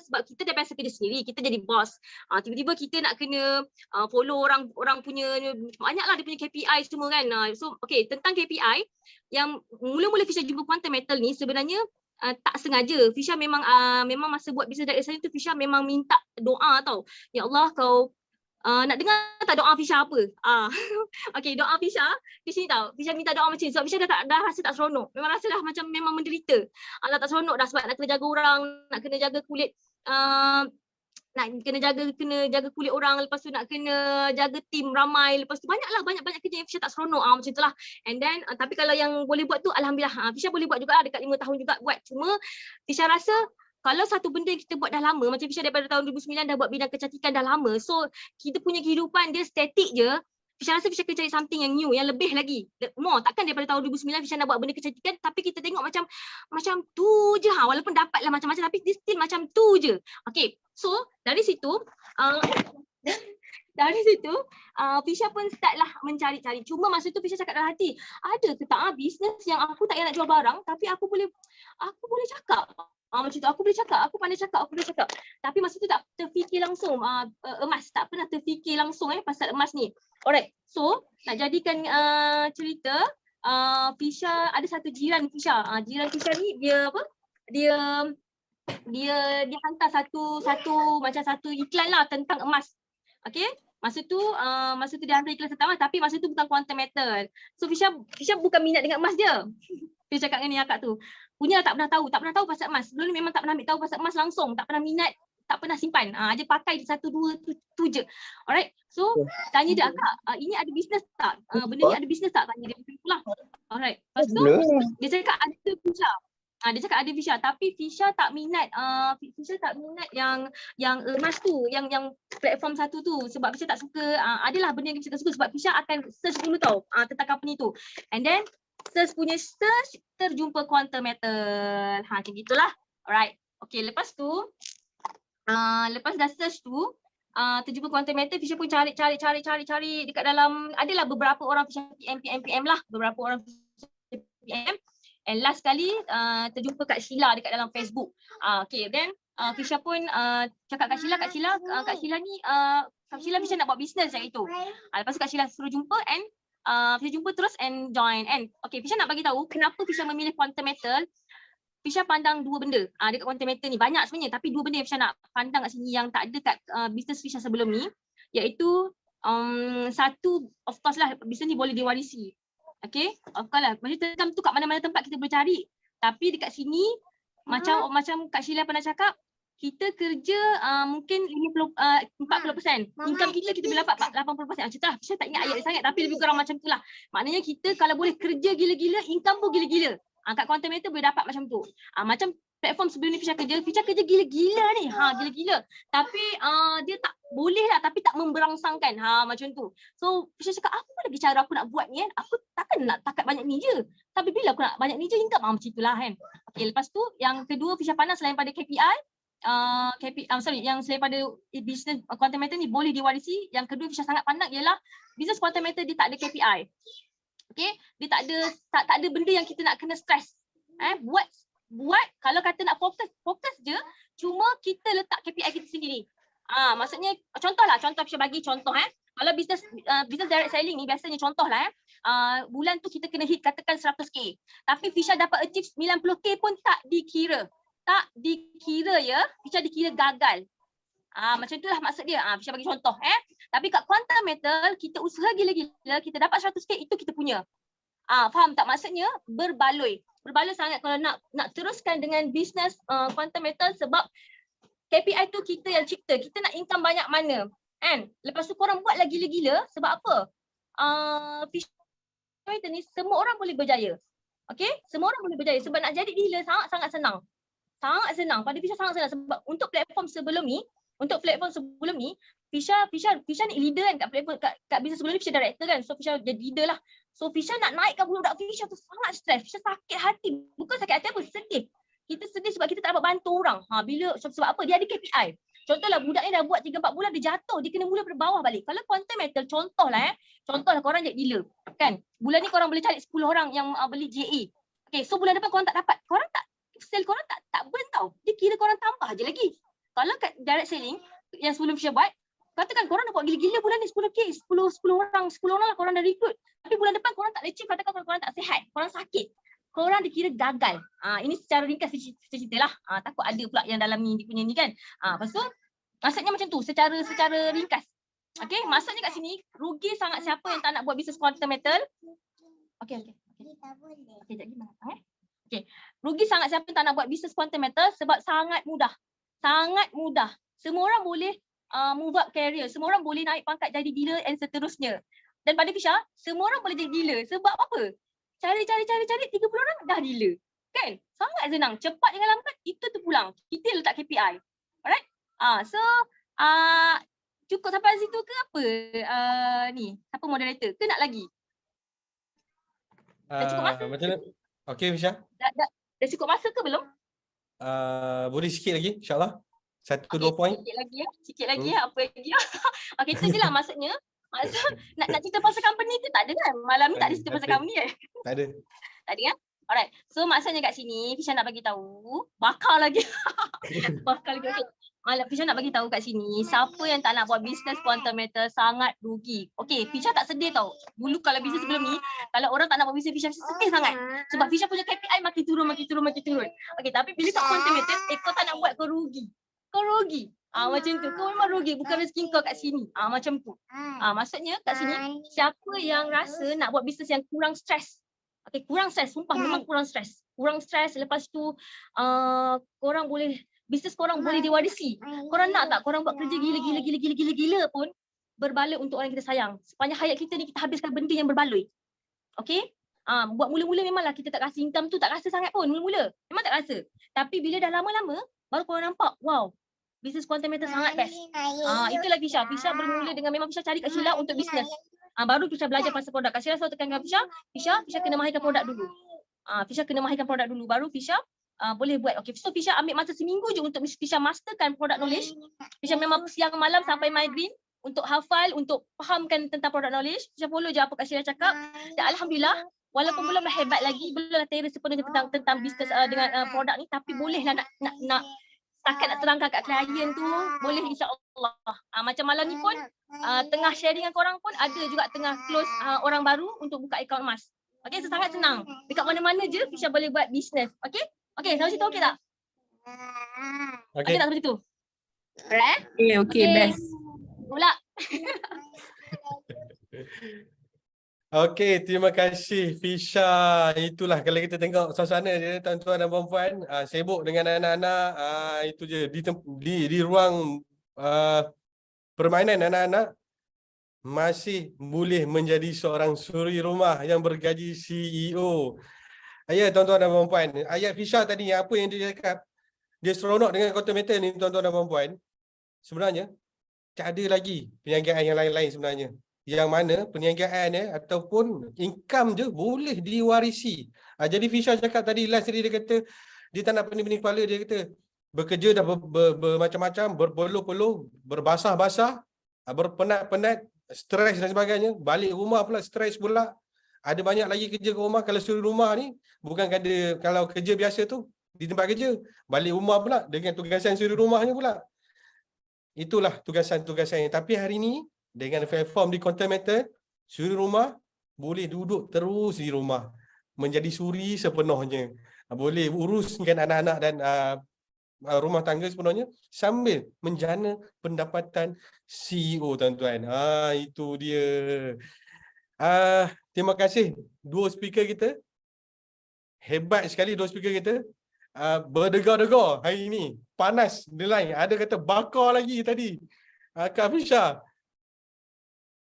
sebab kita dah biasa kerja sendiri, kita jadi bos. Tiba-tiba kita nak kena follow orang punya, banyaklah dia punya KPI semua kan. So okay, tentang KPI yang mula-mula Fisyah jumpa quantum metal ni sebenarnya tak sengaja. Fisyah memang masa buat bisnes direct selling tu Fisyah memang minta doa tau. Ya Allah, kau nak dengar tak doa Fisyah apa? Okay, doa Fisyah di sini tau. Fisyah minta doa macam ni sebab Fisyah dah rasa tak seronok. Memang rasa dah macam memang menderita. Tak seronok dah sebab nak kena jaga orang, nak kena jaga kulit, kena jaga kulit orang, lepas tu nak kena jaga tim ramai, lepas tu banyak kerja yang Fisyah tak seronok macam itulah. And then tapi kalau yang boleh buat tu alhamdulillah, Fisyah boleh buat juga dekat 5 tahun juga buat. Cuma Fisyah rasa kalau satu benda yang kita buat dah lama, macam Fisyah daripada tahun 2009 dah buat bidang kecantikan dah lama, so kita punya kehidupan dia statik je. Fisyah rasa Fisyah kena cari something yang new, yang lebih lagi. More, takkan daripada tahun 2009 Fisyah nak buat benda kecantikan tapi kita tengok macam tu je. Walaupun dapatlah macam-macam tapi dia still macam tu je. Okay, so dari situ Fisyah pun start lah mencari-cari. Cuma masa tu Fisyah cakap dalam hati, ada ke tak bisnes yang aku tak payah nak jual barang tapi aku boleh cakap. Macam tu, aku pandai cakap. Tapi masa tu tak terfikir langsung emas, tak pernah terfikir langsung pasal emas ni. Alright, so nak jadikan cerita, Fisyah ada satu jiran Fisyah. Jiran Fisyah ni dia hantar satu iklan lah tentang emas. Okay, masa tu dia hantar iklan tentang emas tapi masa tu bukan quantum metal. So Fisyah bukan minat dengan emas dia. Dia cakap dengan ni akak tu, punya tak pernah tahu pasal emas. Sebelum ni memang tak pernah ambil tahu pasal emas langsung, tak pernah minat, tak pernah simpan. Dia pakai 1, 2 tu je. Alright. So tanya dia, Kak, ini ada bisnes tak? Benda ni ada bisnes tak? Tanya dia pula. Alright. Lepas tu dia cakap ada Fisha. Dia cakap ada Fisha, tapi Fisha tak minat yang emas tu, yang platform satu tu, sebab Fisha tak suka. Adalah benda yang Fisha tak suka sebab Fisha akan search dulu tau tentang company tu. And then search terjumpa Quantum Metal. Macam gitulah. Alright. Okay, lepas tu lepas dah search tu terjumpa Quantum Metal, Fisha pun cari dekat dalam, adalah beberapa orang Fisha PM lah, beberapa orang Fisha PM. And last kali terjumpa Kak Sheila dekat dalam Facebook. Okay, then Fisha pun cakap Kak Sheila ni Fisha nak buat bisnes macam itu. Lepas tu Kak Sheila suruh jumpa and Fisha jumpa terus and join. And okay, Fisha nak bagi tahu kenapa Fisha memilih Quantum Metal. Fisha pandang 2 benda dekat Quantum Metal ni. Banyak sebenarnya, tapi 2 benda yang Fisha nak pandang kat sini yang tak ada kat bisnes Fisha sebelum ni, iaitu satu, of course lah, bisnes ni boleh diwarisi. Okay, of course lah. Macam tu kat mana-mana tempat kita boleh cari. Tapi dekat sini macam Kak Sheila pernah cakap, kita kerja mungkin 40%. Income kita boleh dapat 80%. Macam tu lah. Saya tak ingat ayat dia sangat, tapi lebih kurang macam tu lah. Maknanya kita kalau boleh kerja gila-gila, income pun gila-gila. Kat Quantum Metal boleh dapat macam tu. Macam platform sebelum ni Fisha kerja gila-gila ni. Gila-gila. Tapi dia tak boleh lah, tapi tak memberangsangkan. Macam tu. So Fisha cakap, apa lagi cara aku nak buat ni kan? Aku takkan nak takat banyak ni je. Tapi bila aku nak banyak ni je, income macam itulah kan. Okay, lepas tu yang kedua Fisha pandang selain pada KPI, yang selain pada business Quantum Metal ni boleh diwarisi. Yang kedua Fisha sangat pandang ialah business Quantum Metal dia tak ada KPI. Okay, dia tak ada benda yang kita nak kena stress. Buat kalau kata nak fokus je, cuma kita letak KPI kita sendiri. Maksudnya contoh Fisha bagi contoh kalau business direct selling ni biasanya contohlah bulan tu kita kena hit katakan 100k. Tapi Fisha dapat achieve 90k pun tak dikira ya, Fisha dikira gagal. Macam itulah maksud dia. Fisha bagi contoh Tapi kat Quantum Metal kita usaha gila-gila, kita dapat 100k, itu kita punya. Faham tak maksudnya? Berbaloi sangat kalau nak teruskan dengan bisnes Quantum Metal, sebab KPI tu kita yang cipta. Kita nak income banyak mana kan? Lepas tu korang buat lagi gila-gila sebab apa? Fisha Metal ni semua orang boleh berjaya. Okay? Semua orang boleh berjaya sebab nak jadi dealer sangat senang. Sangat senang. Pada Fisha sangat senang sebab untuk platform sebelum ni Fisha ni leader kan kat platform, kat bisnes sebelum ni Fisha director kan. So Fisha jadi leader lah. So Fisha nak naikkan budak Fisha tu sangat stres. Fisha sakit hati. Bukan sakit hati apa, sedih. Kita sedih sebab kita tak dapat bantu orang. Sebab apa? Dia ada KPI. Contohlah budak ni dah buat 3-4 bulan dia jatuh, dia kena mula dari bawah balik. Kalau Quantum Metal contohlah korang jadi dealer kan. Bulan ni korang boleh cari 10 orang yang beli JA. Okay, so bulan depan korang tak dapat. Korang tak sell, korang tak burn tau. Dia kira korang tambah je lagi. Kalau kat direct selling yang sebelum Fisha buat, katakan korang dah buat gila-gila bulan ni 10k, 10 orang lah korang dah recruit. Tapi bulan depan korang tak achieve, katakan korang tak sihat, korang sakit. Korang dikira gagal. Ini secara ringkas cerita lah. Takut ada pula yang dalam ni dia punya ni kan. Lepas tu maksudnya macam tu secara ringkas. Okay, maksudnya kat sini rugi sangat siapa yang tak nak buat bisnes Quantum Metal. Okay. Sekejap lagi mana Okay, rugi sangat siapa yang tak nak buat bisnes Quantum Metal sebab sangat mudah. Semua orang boleh move up career. Semua orang boleh naik pangkat jadi dealer and seterusnya. Dan pada Fisha, semua orang boleh jadi dealer. Sebab apa? Cari 30 orang dah dealer. Kan? Sangat senang. Cepat dengan lambat itu terpulang. Kita letak KPI. Alright? So cukup sampai situ ke apa? Ni, siapa moderator? Ke nak lagi? Dah cukup masa? Macam mana? Okay Fisha. Dah cukup masa ke belum? Boleh sikit lagi insyaAllah. 1-2 poin. Sikit lagi apa lagi. Okay, itu je lah maksudnya. Nak cerita pasal company tu tak ada kan? Malam ni tak ada cerita pasal company kan? Tak ada kan? Alright. So maksudnya kat sini Fisha nak bagi tahu, bakar lagi. Okay. Fisha nak bagi tahu kat sini, siapa yang tak nak buat bisnes Quantum Metal sangat rugi. Okay, Fisha tak sedih tau. Dulu kalau bisnes sebelum ni, kalau orang tak nak buat bisnes, Fisha sedih sangat. Sebab Fisha punya KPI makin turun. Okay, tapi bila kat Quantum Metal, kau tak nak buat, kau rugi. Macam tu. Kau memang rugi, bukan rezeki kau kat sini. Macam tu. Maksudnya kat sini, siapa yang rasa nak buat bisnes yang kurang stres. Okay, kurang stres. Sumpah memang kurang stres. Lepas tu korang boleh bisnes korang boleh diwarisi. Korang nak tak korang buat kerja gila pun berbaloi untuk orang yang kita sayang. Sepanjang hayat kita ni kita habiskan benda yang berbaloi. Okey? Buat mula-mula memanglah kita tak rasa income tu, tak rasa sangat pun mula-mula. Memang tak rasa. Tapi bila dah lama-lama baru korang nampak, wow, bisnes quantum meter sangat best. Itulah Fisha. Fisha bermula dengan memang Fisha cari kat Sheila untuk bisnes. Baru Fisha belajar pasal produk. Kat Sheila selalu tekankan Fisha kena mahirkan produk dulu. Fisha kena mahirkan produk dulu baru Fisha boleh buat. Okay, so Fisha ambil masa seminggu je untuk Fisha masterkan product knowledge. Fisha memang siang malam sampai migraine untuk hafal, untuk fahamkan tentang product knowledge. Fisha follow je apa Kak Sheila cakap. Dan alhamdulillah, walaupun belumlah hebat lagi, belumlah teres sepenuhnya tentang bisnes dengan produk ni, tapi bolehlah nak setakat nak terangkan kat klien tu, boleh insya-Allah. Macam malam ni pun tengah sharing dengan korang pun ada juga tengah close orang baru untuk buka akaun emas. Okey, so sangat senang. Dekat mana-mana je Fisha boleh buat bisnes. Okey? Okey, sampai situ okey tak? Okey tak sampai situ? Alright? Okay, best. Pula. Okey, terima kasih Fisha. Itulah kalau kita tengok suasana dia tuan-tuan dan puan-puan, sibuk dengan anak-anak, itu je di ruang permainan anak-anak masih boleh menjadi seorang suri rumah yang bergaji CEO. Ya tuan-tuan dan puan-puan, ayat Fisha tadi apa yang dia cakap, dia seronok dengan quantum meter ni tuan-tuan dan puan-puan. Sebenarnya tak ada lagi perniagaan yang lain-lain sebenarnya, yang mana perniagaan ataupun income je boleh diwarisi. Jadi Fisha cakap tadi last tadi, dia kata dia tak nak pening-pening kepala. Dia kata bekerja dah bermacam-macam, berpeluh-peluh, berbasah-basah, berpenat-penat, stres dan sebagainya. Balik rumah pula stres pula. Ada banyak lagi kerja ke rumah. Kalau suri rumah ni bukan kalau kerja biasa tu di tempat kerja, balik rumah pula dengan tugasan suri rumahnya pula. Itulah tugasan-tugasannya. Tapi hari ni dengan platform di quantum meter, suri rumah boleh duduk terus di rumah, menjadi suri sepenuhnya. Boleh uruskan anak-anak dan rumah tangga sepenuhnya sambil menjana pendapatan CEO tuan-tuan. Itu dia. Terima kasih dua speaker kita. Hebat sekali dua speaker kita. Berdegar-degar hari ini. Panas the line. Ada kata bakar lagi tadi. Kak Fisha,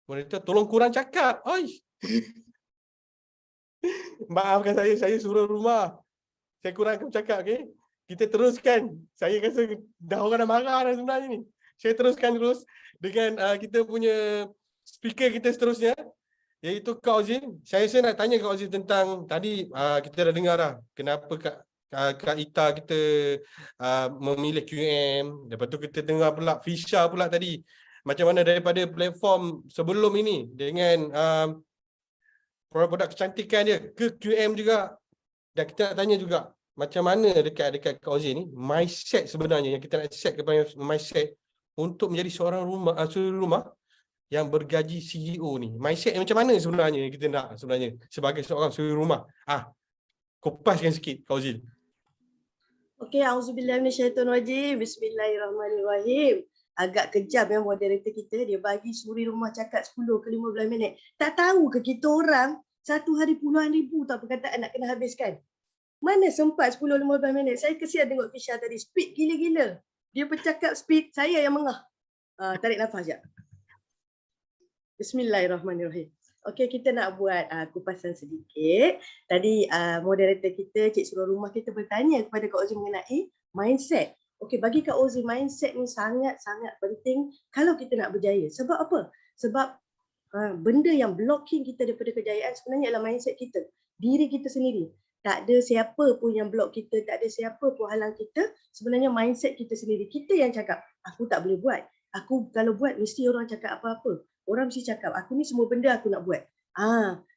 mereka tolong kurang cakap. Oi. Maafkan saya suruh rumah. Saya kurangkan cakap, okey. Kita teruskan. Saya rasa dah orang dah marah dah sebenarnya ni. Saya teruskan terus dengan kita punya speaker kita seterusnya, iaitu Kak Ozim. Saya nak tanya Kak Ozim tentang tadi kita dah dengar dah kenapa Kak Ita kita memilih QM. Lepas tu kita dengar pula Fisha pula tadi, macam mana daripada platform sebelum ini dengan produk kecantikan dia ke QM juga. Dan kita nak tanya juga macam mana dekat Kak Ozim ni mindset sebenarnya yang kita nak set kepada mindset untuk menjadi seorang suri rumah yang bergaji CEO ni. Mindset macam mana sebenarnya yang kita nak sebenarnya sebagai seorang suri rumah? Kupaskan sikit Kak Ozim. Okey, auzubillahi minasyaitonirrajim. Bismillahirrahmanirrahim. Agak kejam yang moderator kita, dia bagi suri rumah cakap 10 ke 15 minit. Tak tahu ke kita orang satu hari puluhan ribu tak perkataan nak kena habiskan. Mana sempat 10-15 minit. Saya kesian tengok Fisha tadi, speed gila-gila. Dia bercakap speed, saya yang mengah. Tarik nafas sekejap. Bismillahirrahmanirrahim. Okey, kita nak buat kupasan sedikit. Tadi moderator kita, Cik Suruh Rumah kita bertanya kepada Kak Ozim mengenai mindset. Okey, bagi Kak Ozim, mindset ni sangat-sangat penting kalau kita nak berjaya. Sebab apa? Sebab benda yang blocking kita daripada kejayaan sebenarnya adalah mindset kita. Diri kita sendiri. Tak ada siapa pun yang block kita, tak ada siapa pun halang kita. Sebenarnya mindset kita sendiri. Kita yang cakap, aku tak boleh buat. Aku kalau buat mesti orang cakap apa-apa. Orang mesti cakap, aku ni semua benda aku nak buat.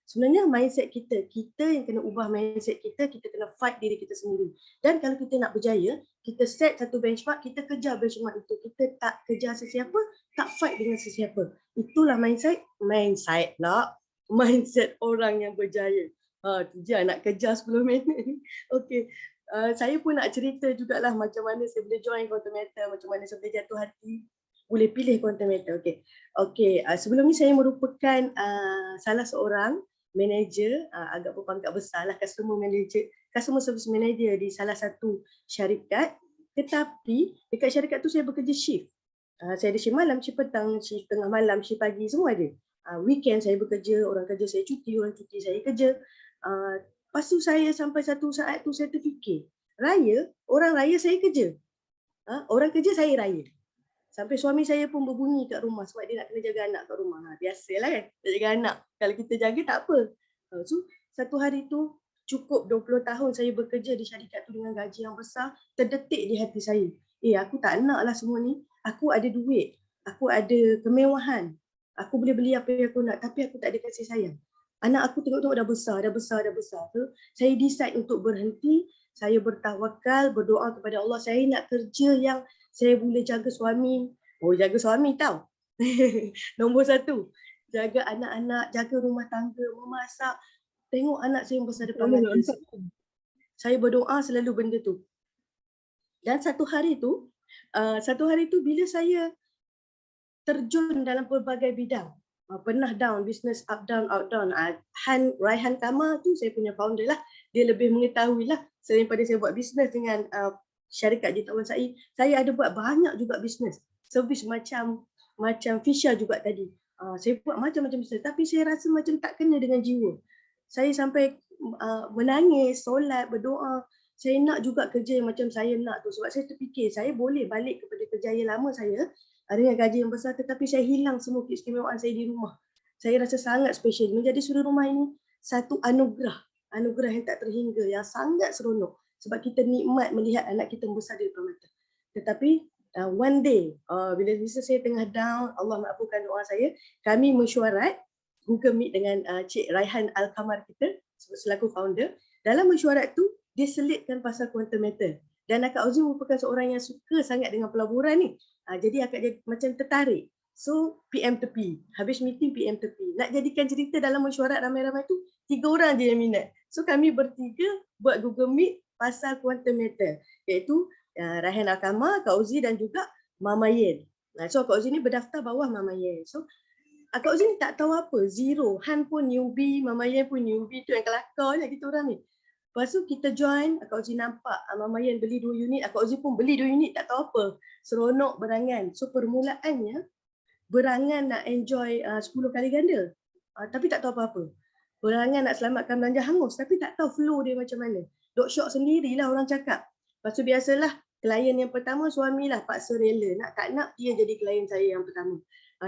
Sebenarnya mindset kita yang kena ubah mindset kita kena fight diri kita sendiri. Dan kalau kita nak berjaya, kita set satu benchmark, kita kejar benchmark itu. Kita tak kejar sesiapa, tak fight dengan sesiapa. Itulah mindset orang yang berjaya. Tu je nak kejar 10 minit. Okey. Saya pun nak cerita jugalah macam mana saya boleh join quantum meter, macam mana saya boleh jatuh hati boleh pilih quantum meter. Okey. Sebelum ni saya merupakan salah seorang manager agak berpangkat besar lah, customer service manager di salah satu syarikat Tetapi dekat syarikat tu saya bekerja shift. Saya ada shift malam, shift petang, shift tengah malam, shift pagi, semua ada. Weekend saya bekerja, orang kerja saya cuti, orang cuti saya kerja. Lepas tu saya sampai satu saat tu saya terfikir, orang raya saya kerja. Orang kerja saya raya. Sampai suami saya pun berbunyi kat rumah sebab dia nak kena jaga anak kat rumah. Biasalah kan, nak jaga anak. Kalau kita jaga tak apa. So satu hari tu cukup 20 tahun saya bekerja di syarikat tu dengan gaji yang besar, terdetik di hati saya. Aku tak nak lah semua ni. Aku ada duit, aku ada kemewahan, aku boleh beli apa yang aku nak, tapi aku tak ada kasih sayang. Anak aku tengok-tengok dah besar. So, saya decide untuk berhenti, saya bertawakal, berdoa kepada Allah. Saya nak kerja yang saya boleh jaga suami. Jaga suami tau. Nombor 1. Jaga anak-anak, jaga rumah tangga, memasak. Tengok anak saya yang besar depan mata. Saya berdoa selalu benda tu. Dan satu hari tu bila saya terjun dalam pelbagai bidang, pernah down, business up down. Raihan Kamar tu saya punya founder lah. Dia lebih mengetahui lah selain pada saya buat bisnes dengan syarikat Jutawan Sa'i. Saya ada buat banyak juga bisnes. Servis macam Fisha juga tadi. Saya buat macam-macam bisnes tapi saya rasa macam tak kena dengan jiwa. Saya sampai menangis, solat, berdoa. Saya nak juga kerja yang macam saya nak tu sebab saya terfikir saya boleh balik kepada kerjaya lama saya dengan gaji yang besar tetapi saya hilang semua keistimewaan saya di rumah. Saya rasa sangat special. Menjadi suri rumah ini satu anugerah yang tak terhingga, yang sangat seronok sebab kita nikmat melihat anak kita membesar di depan mata. Tetapi one day bila saya tengah down, Allah maafkan doa saya, kami mesyuarat Google Meet dengan Cik Raihan Al-Kamar kita selaku founder. Dalam mesyuarat tu dia selitkan pasal quantum matter. Dan Akak Auzi merupakan seorang yang suka sangat dengan pelaburan ni. Jadi Akak jadi macam tertarik. So PM tepi. Habis meeting PM tepi. Nak jadikan cerita dalam mesyuarat ramai-ramai tu 3 orang je yang minat. So kami bertiga buat Google Meet pasal quantum matter. Iaitu Raihan Al-Kamar, Kak Auzi dan juga Mama Yen. So Kak Auzi ni berdaftar bawah Mama Yen. So Kak Auzi ni tak tahu apa. Zero. Han pun newbie, Mama Yen pun newbie. Tu yang kelakar je kita orang ni. Lepas tu kita join, Kak Auzi nampak Mama Yen beli 2 unit, Kak Auzi pun beli 2 unit, tak tahu apa. Seronok berangan. So permulaannya, berangan nak enjoy 10 kali ganda. Tapi tak tahu apa-apa. Berangan nak selamatkan belanja hangus, tapi tak tahu flow dia macam mana. Dok syok sendirilah orang cakap. Lepas tu biasalah, klien yang pertama suamilah paksa rela. Nak tak nak, dia jadi klien saya yang pertama.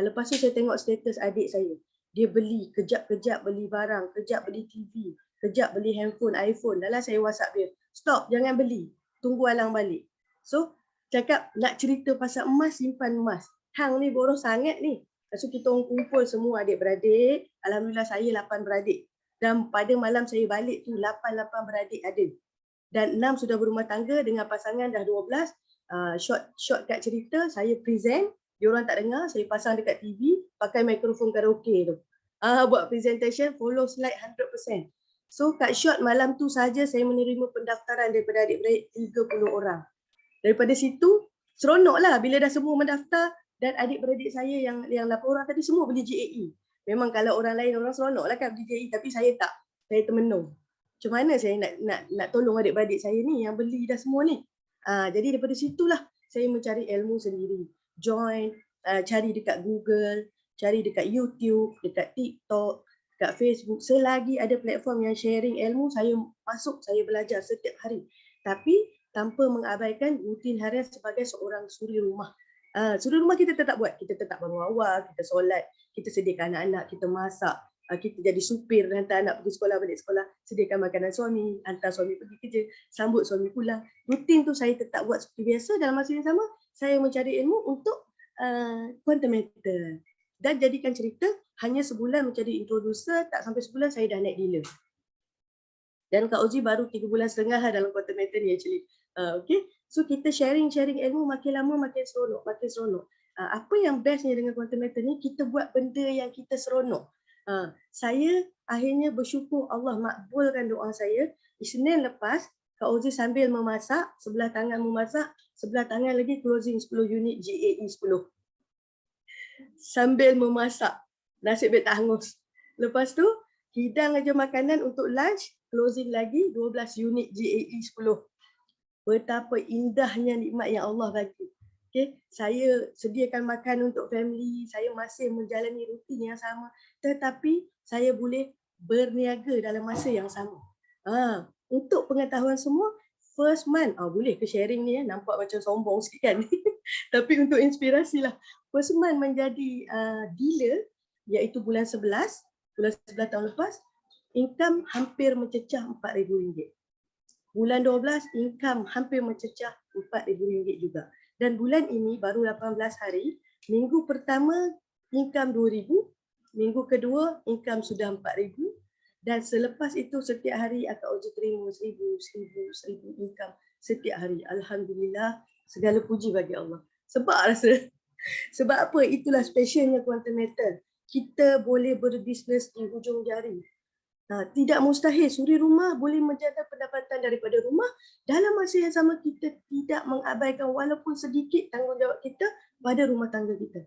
Lepas tu saya tengok status adik saya. Dia beli, kejap-kejap beli barang, kejap beli TV. Kejap beli handphone, iPhone. Dah lah saya WhatsApp dia. Stop, jangan beli. Tunggu Alang balik. So, cakap nak cerita pasal emas, simpan emas. Hang ni boros sangat ni. So, kita orang kumpul semua adik-beradik. Alhamdulillah saya 8 beradik. Dan pada malam saya balik tu 8 beradik ada. Dan 6 sudah berumah tangga dengan pasangan dah 12. Short kat cerita, saya present. Diorang tak dengar, saya pasang dekat TV. Pakai mikrofon karaoke tu. Buat presentation, follow slide 100%. So kat short malam tu saja saya menerima pendaftaran daripada adik-beradik 30 orang. Daripada situ seronok lah bila dah semua mendaftar dan adik-beradik saya yang 8 orang tadi semua beli JAE. Memang kalau orang lain orang seronok lah kan beli JAE tapi saya tak. Saya termenung. Macam mana saya nak tolong adik-beradik saya ni yang beli dah semua ni. Jadi daripada situlah saya mencari ilmu sendiri. Join, cari dekat Google, cari dekat YouTube, dekat TikTok, kat Facebook. Selagi ada platform yang sharing ilmu, saya masuk, saya belajar setiap hari. Tapi tanpa mengabaikan rutin harian sebagai seorang suri rumah. Suri rumah kita tetap buat. Kita tetap bangun awal, kita solat, kita sediakan anak-anak, kita masak, kita jadi supir, hantar anak pergi sekolah, balik sekolah, sediakan makanan suami, hantar suami pergi kerja, sambut suami pulang. Rutin tu saya tetap buat seperti biasa. Dalam masa yang sama, saya mencari ilmu untuk quantum matter. Dan jadikan cerita, hanya sebulan menjadi introducer, tak sampai sebulan saya dah naik dealer. Dan Kak Auzi baru 3 bulan setengah dalam quantum matter ni actually. Okay, so kita sharing ilmu makin lama makin seronok, Apa yang bestnya dengan quantum matter ni, kita buat benda yang kita seronok. Saya akhirnya bersyukur Allah makbulkan doa saya. Isnin lepas, Kak Auzi sambil memasak, sebelah tangan memasak, sebelah tangan lagi closing 10 unit JAE 10. Sambil memasak, nasib baik tak hangus. Lepas tu, hidang aja makanan untuk lunch, closing lagi 12 unit JAE 10. betapa indahnya nikmat yang Allah bagi. Okay, saya sediakan makan untuk family, saya masih menjalani rutin yang sama, tetapi saya boleh berniaga dalam masa yang sama. Untuk pengetahuan semua, first month, boleh ke sharing ni nampak macam sombong sikit kan. Tapi untuk inspirasi lah. First month menjadi dealer, iaitu bulan 11 tahun lepas, income hampir mencecah RM4,000. Bulan 12 income hampir mencecah RM4,000 juga. Dan bulan ini baru 18 hari, minggu pertama income RM2,000, minggu kedua income sudah RM4,000, dan selepas itu setiap hari Akak Ozi terima RM1,000 income setiap hari. Alhamdulillah, segala puji bagi Allah. Sebab apa? Itulah specialnya Quantum Metal. Kita boleh berbisnes di hujung jari. Tidak mustahil suri rumah boleh menjaga pendapatan daripada rumah, dalam masa yang sama kita tidak mengabaikan walaupun sedikit tanggungjawab kita pada rumah tangga kita.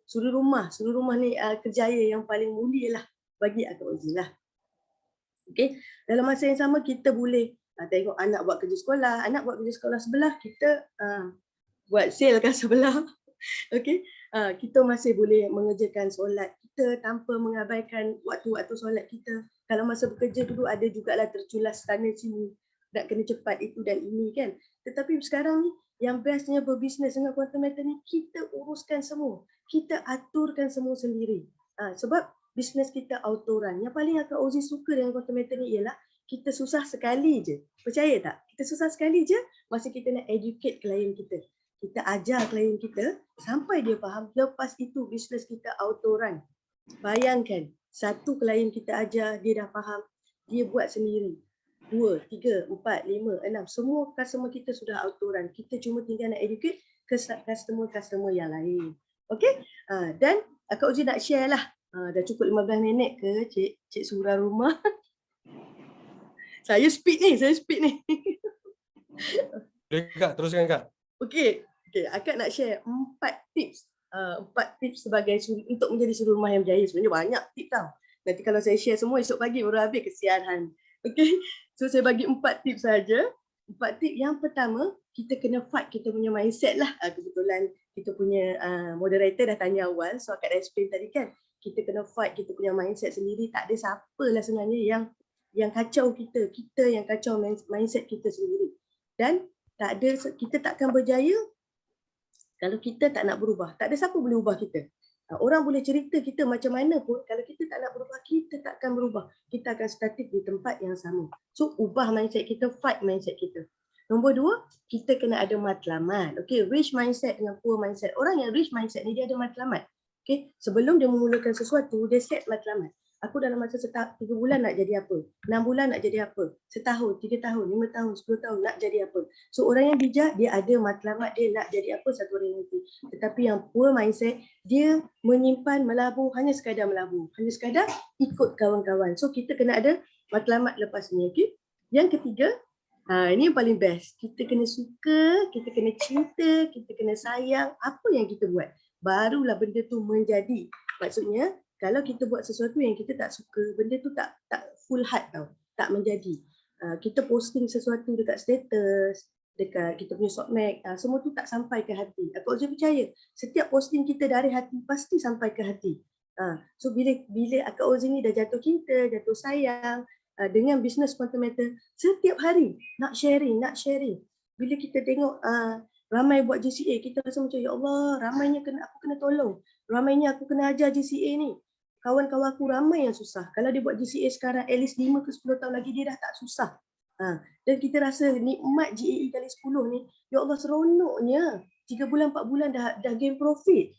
Suri rumah ni kerjaya yang paling mulia lah bagi Akak Ozi lah. Okay. Dalam masa yang sama kita boleh tengok anak buat kerja sekolah, anak buat kerja sekolah sebelah, kita buat sale kat sebelah. Okay. Kita masih boleh mengerjakan solat kita tanpa mengabaikan waktu-waktu solat kita. Kalau masa bekerja dulu ada jugalah terculas sana sini, nak kena cepat itu dan ini kan. Tetapi sekarang ni yang bestnya berbisnes dengan Quantum Metal ni, kita uruskan semua. Kita aturkan semua sendiri. Sebab bisnes kita auto run. Yang paling Akak Ozi suka dengan Quantum Metal ni ialah kita susah sekali je. Percaya tak? Kita susah sekali je masa kita nak educate klien kita. Kita ajar klien kita sampai dia faham. Lepas itu bisnes kita auto run. Bayangkan, satu klien kita ajar, dia dah faham, dia buat sendiri. 2, 3, 4, 5, 6, semua customer kita sudah auto run. Kita cuma tinggal nak educate ke customer yang lain. Okay? Dan Akak Ozi nak share lah. Dah cukup 15 minit ke Cik Surah rumah? Saya speed ni. Kak, teruskan Kak. Okay, Akak nak share 4 tips. 4 tips sebagai untuk menjadi suri rumah yang berjaya. Sebenarnya banyak tips tau. Nanti kalau saya share semua esok pagi baru habis, kesian. Okay, so saya bagi 4 tips saja. 4 tips. Yang pertama, kita kena fight kita punya mindset lah. Kebetulan kita punya moderator dah tanya awal, so Akak dah explain tadi kan. Kita kena fight kita punya mindset sendiri. Tak ada siapa lah sebenarnya yang kacau kita. Kita yang kacau mindset kita sendiri. Dan kita takkan berjaya kalau kita tak nak berubah. Tak ada siapa boleh ubah kita. Orang boleh cerita kita macam mana pun, kalau kita tak nak berubah, kita tak akan berubah. Kita akan statik di tempat yang sama. So, ubah mindset kita, fight mindset kita. Nombor 2, kita kena ada matlamat. Okay, rich mindset dengan poor mindset. Orang yang rich mindset ni, dia ada matlamat. Okay, sebelum dia memulakan sesuatu, dia set matlamat. Aku dalam masa 3 bulan nak jadi apa? 6 bulan nak jadi apa? Setahun, 3 tahun, 5 tahun, 10 tahun nak jadi apa? So orang yang bijak, dia ada matlamat dia nak jadi apa satu hari nanti. Tetapi yang poor mindset, dia menyimpan, melabur, hanya sekadar melabur. Hanya sekadar ikut kawan-kawan. So kita kena ada matlamat lepas ni. Okay? Yang ketiga, ini yang paling best. Kita kena suka, kita kena cinta, kita kena sayang apa yang kita buat. Barulah benda tu menjadi. Maksudnya, kalau kita buat sesuatu yang kita tak suka, benda tu tak full heart tau, tak menjadi. Kita posting sesuatu dekat status, dekat kita punya sokmek, semua tu tak sampai ke hati. Aku Ozi percaya, setiap posting kita dari hati pasti sampai ke hati. So bila Akak Ozi ni dah jatuh cinta, jatuh sayang dengan bisnes Quantum Metal, setiap hari nak sharing. Bila kita tengok ramai buat GCA, kita rasa macam ya Allah, ramainya aku kena tolong. Ramainya aku kena ajar GCA ni. Kawan-kawan aku ramai yang susah. Kalau dia buat GCA sekarang, at least 5 ke 10 tahun lagi dia dah tak susah. Dan kita rasa nikmat GAE kali 10 ni, ya Allah seronoknya. 3 bulan, 4 bulan dah gain profit.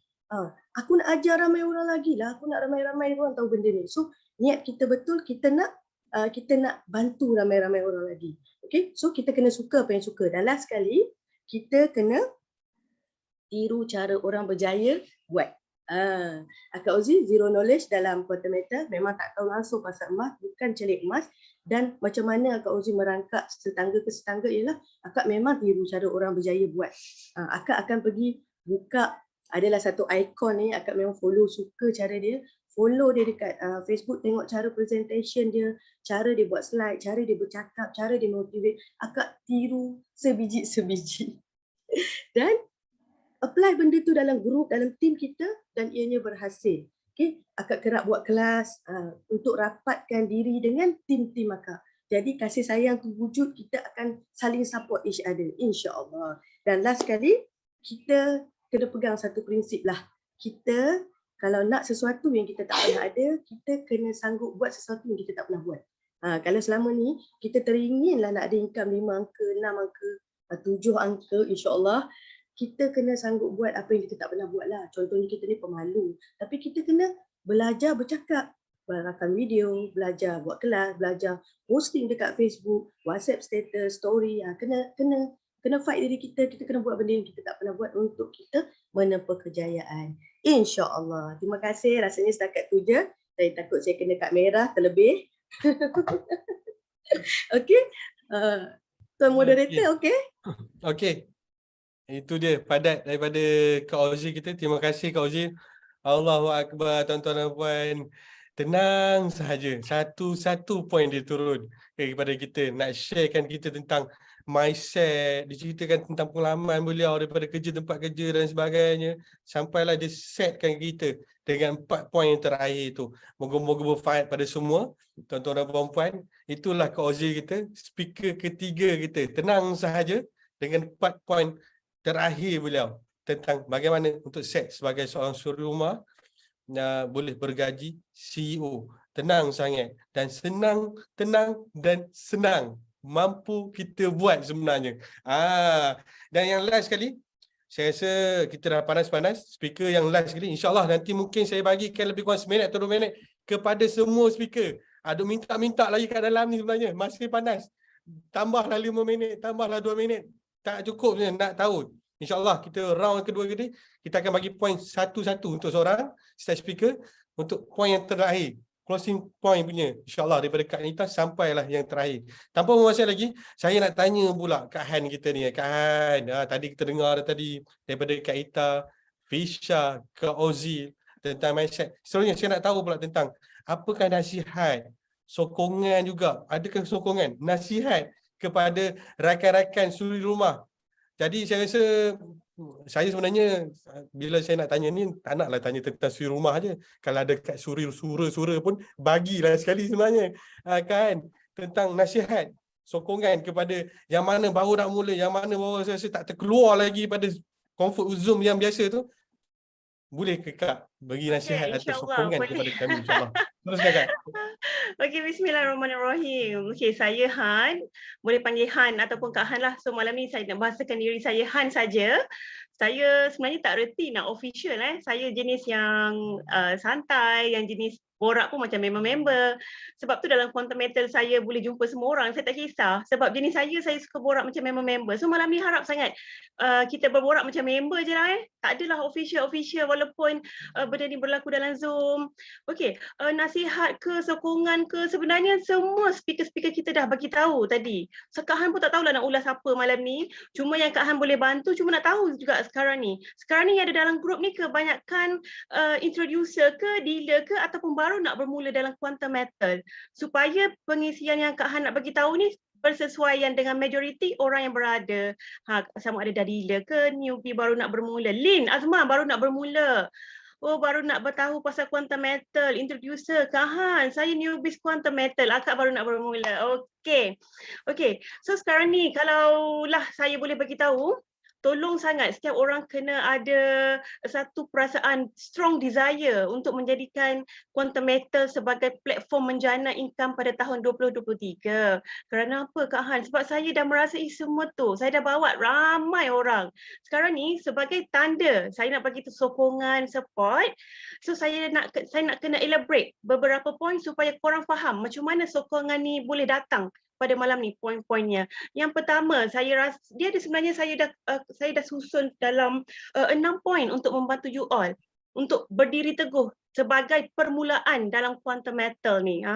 Aku nak ajar ramai orang lagi lah. Aku nak ramai-ramai orang tahu benda ni. So niat kita betul, kita nak bantu ramai-ramai orang lagi. Okay? So kita kena suka apa yang suka. Dan last sekali, kita kena tiru cara orang berjaya buat. Akak Ozi zero knowledge dalam Quantum Metal, memang tak tahu langsung pasal emas, bukan celik emas. Dan macam mana Akak Ozi merangkak setangga ke setangga ialah Akak memang tiru cara orang berjaya buat. Akak akan pergi buka, adalah satu ikon ni, Akak memang follow, suka cara dia, follow dia dekat Facebook, tengok cara presentation dia, cara dia buat slide, cara dia bercakap, cara dia motivate. Akak tiru sebiji-sebiji. Dan apply benda tu dalam grup, dalam tim kita dan ianya berhasil. Okay, akak kerap buat kelas untuk rapatkan diri dengan tim-tim akak. Jadi kasih sayang tu wujud, kita akan saling support each other, insya-Allah. Dan last sekali, kita kena pegang satu prinsip lah. Kita kalau nak sesuatu yang kita tak pernah ada, kita kena sanggup buat sesuatu yang kita tak pernah buat. Kalau selama ni kita teringinlah nak ada income 5 angka, 6 angka, 7 angka, insya-Allah, kita kena sanggup buat apa yang kita tak pernah buat lah. Contohnya kita ni pemalu, tapi kita kena belajar bercakap, rakam video, belajar buat kelas, belajar posting dekat Facebook, WhatsApp status, story. Kena fight diri kita kena buat benda yang kita tak pernah buat untuk kita menempuh kejayaan. InsyaAllah. Terima kasih, rasanya setakat tu je. Saya takut saya kena kad merah terlebih. Okey. Tuan moderator, okey? Okey. Itu dia padat daripada Kak Ozi kita. Terima kasih Kak Ozi. Allahu Akbar, tuan-tuan dan puan. Tenang sahaja. Satu-satu poin dia turun kepada kita. Nak sharekan kita tentang mindset. Diceritakan tentang pengalaman beliau daripada kerja, tempat kerja dan sebagainya. Sampailah dia setkan kita dengan 4 poin yang terakhir itu. Moga-moga berfaedah pada semua. Tuan-tuan dan puan-puan. Itulah Kak Ozi kita. Speaker ketiga kita. Tenang sahaja dengan 4 poin terakhir beliau. Tentang bagaimana untuk set sebagai seorang suri rumah. Boleh bergaji CEO. Tenang sangat dan senang, tenang dan senang. Mampu kita buat sebenarnya. Dan yang last sekali, saya rasa kita dah panas-panas. Speaker yang last sekali, insyaAllah nanti mungkin saya bagikan lebih kurang 1 minit atau 2 minit kepada semua speaker. Ada minta-minta lagi kat dalam ni sebenarnya. Masih panas. Tambahlah 5 minit, tambahlah 2 minit. Tak cukup sebenarnya nak tahu. InsyaAllah kita round kedua ni kita akan bagi poin satu-satu untuk seorang stage speaker untuk poin yang terakhir, closing point punya, insyaAllah daripada Kak Nita sampailah yang terakhir. Tanpa memasa lagi, saya nak tanya pula Kak Han kita ni. Kak Han, tadi kita dengar tadi daripada Kak Ita, Fisha, Kak Ozi tentang mindset. Seterusnya saya nak tahu pula tentang apakah nasihat, sokongan juga, adakah sokongan, nasihat kepada rakan-rakan suri rumah. Jadi saya rasa saya sebenarnya bila saya nak tanya ni tak naklah tanya tentang suri rumah je. Kalau ada kat sura pun bagilah sekali sebenarnya. Kan tentang nasihat, sokongan kepada yang mana baru nak mula, yang mana baru rasa tak terkeluar lagi pada comfort Zoom yang biasa tu. Boleh ke Kak bagi nasihat atau sokongan kepada kami, insyaAllah. Teruskan Kak. Okey, bismillahirrahmanirrahim. Okey, saya Han. Boleh panggil Han ataupun Kak Han lah. So malam ni saya nak bahasakan diri saya Han saja. Saya sebenarnya tak reti nak official. Saya jenis yang santai, yang jenis borak pun macam member-member. Sebab tu dalam Quantum Metal saya boleh jumpa semua orang. Saya tak kisah. Sebab jenis saya suka borak macam member-member. So malam ni harap sangat kita berborak macam member je lah. Tak adalah official walaupun benda ni berlaku dalam Zoom. Okey, nasihat ke, sokongan ke, sebenarnya semua speaker-speaker kita dah bagi tahu tadi. So Kak Han pun tak tahulah nak ulas apa malam ni. Cuma yang Kak Han boleh bantu, cuma nak tahu juga sekarang ni. Sekarang ni ada dalam grup ni kebanyakan introducer ke, dealer ke ataupun baru nak bermula dalam Quantum Metal. Supaya pengisian yang Kak Han nak bagi tahu ni bersesuaian dengan majoriti orang yang berada. Sama ada dah dealer ke, newbie baru nak bermula. Lin, Azma baru nak bermula. Oh, baru nak bertahu pasal Quantum Metal. Introducer, Kak Han, saya newbie Quantum Metal. Akak baru nak bermula. Okey. So sekarang ni, kalaulah saya boleh bagi tahu, tolong sangat setiap orang kena ada satu perasaan strong desire untuk menjadikan Quantum Metal sebagai platform menjana income pada tahun 2023. Kerana apa Kak Han? Sebab saya dah merasai semua tu. Saya dah bawa ramai orang. Sekarang ni sebagai tanda saya nak bagi tu sokongan, support. So saya nak kena elaborate beberapa poin supaya korang faham macam mana sokongan ni boleh datang pada malam ni, poin-poinnya. Yang pertama, saya rasa sebenarnya saya dah susun dalam 6 poin untuk membantu you all untuk berdiri teguh sebagai permulaan dalam Quantum Metal ni.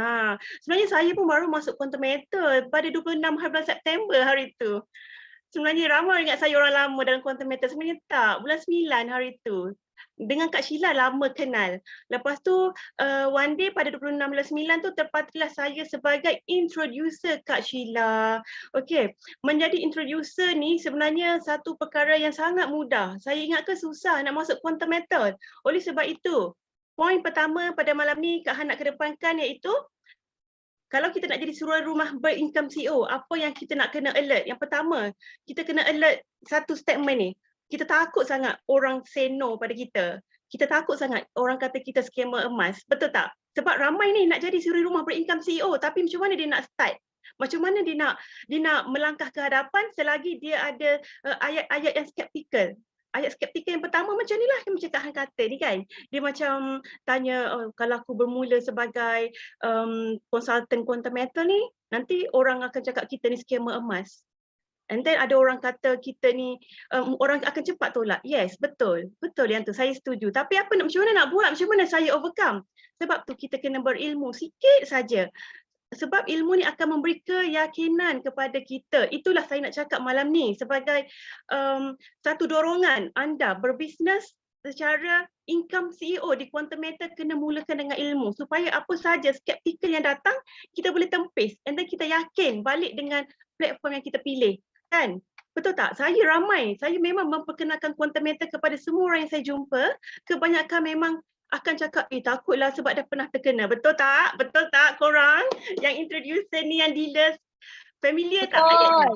Sebenarnya saya pun baru masuk Quantum Metal pada 26 bulan September hari tu. Sebenarnya ramai ingat saya orang lama dalam Quantum Metal. Sebenarnya tak, bulan 9 hari tu. dengan Kak Sheila lama kenal. Lepas tu one day pada 26/9 tu terpatilah saya sebagai introducer Kak Sheila. Okey, menjadi introducer ni sebenarnya satu perkara yang sangat mudah. Saya ingat ke susah nak masuk quantum method. Oleh sebab itu, poin pertama pada malam ni Kak Han nak kedepankan iaitu kalau kita nak jadi suruhan rumah berincome CEO, apa yang kita nak kena alert? Yang pertama, kita kena alert satu statement ni. Kita takut sangat orang say no pada kita. Kita takut sangat orang kata kita scammer emas. Betul tak? Sebab ramai ni nak jadi suri rumah berincome CEO tapi macam mana dia nak start? Macam mana dia nak melangkah ke hadapan selagi dia ada ayat-ayat yang skeptikal. Ayat skeptikal yang pertama macam ni lah yang macam Kak Han kata ni kan. Dia macam tanya kalau aku bermula sebagai konsultan quantum metal ni, nanti orang akan cakap kita ni scammer emas. And then ada orang kata kita ni orang akan cepat tolak. Yes, betul. Betul yang tu. Saya setuju. Tapi macam mana nak buat? Macam mana saya overcome? Sebab tu kita kena berilmu sikit saja. Sebab ilmu ni akan memberi keyakinan kepada kita. Itulah saya nak cakap malam ni sebagai satu dorongan anda berbisnes secara income CEO di quantum metal kena mulakan dengan ilmu supaya apa saja skeptikal yang datang kita boleh tempis and then kita yakin balik dengan platform yang kita pilih. Kan? Betul tak? Saya memang memperkenalkan quantum metal kepada semua orang yang saya jumpa. Kebanyakan memang akan cakap, takutlah sebab dah pernah terkena. Betul tak? Betul tak korang? Yang introducer ni, yang dealers, familiar tak ayatnya?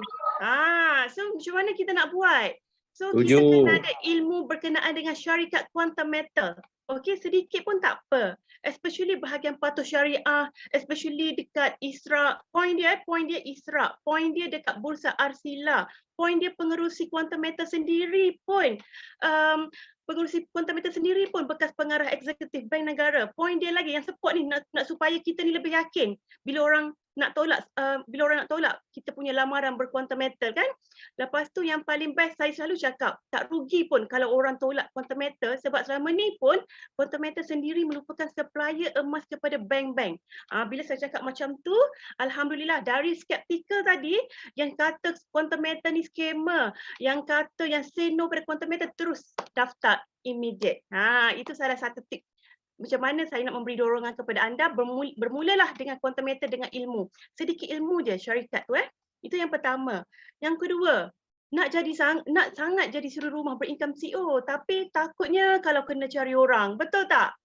So macam mana kita nak buat? So kita kena ada ilmu berkenaan dengan syarikat quantum metal. Okey, sedikit pun tak apa. Especially bahagian patuh syariah, especially dekat Isra. Point dia Isra. Point dia dekat Bursa Arsila. Point dia pengerusi quantum metal sendiri pun. Pengerusi quantum metal sendiri pun bekas pengarah eksekutif Bank Negara. Point dia lagi yang support ni nak supaya kita ni lebih yakin bila orang nak tolak kita punya lamaran berquantum metal kan. Lepas tu yang paling best saya selalu cakap, tak rugi pun kalau orang tolak quantum metal sebab selama ni pun quantum metal sendiri merupakan supplier emas kepada bank-bank. Bila saya cakap macam tu, alhamdulillah dari skeptikal tadi yang kata quantum metal ni scammer, yang kata yang say no pada quantum metal terus daftar immediate. Itu salah satu tip. Macam mana saya nak memberi dorongan kepada anda, bermulalah dengan quantum metal dengan ilmu. Sedikit ilmu je syarikat tu Itu yang pertama. Yang kedua, nak sangat jadi suri rumah berincome CEO tapi takutnya kalau kena cari orang. Betul tak?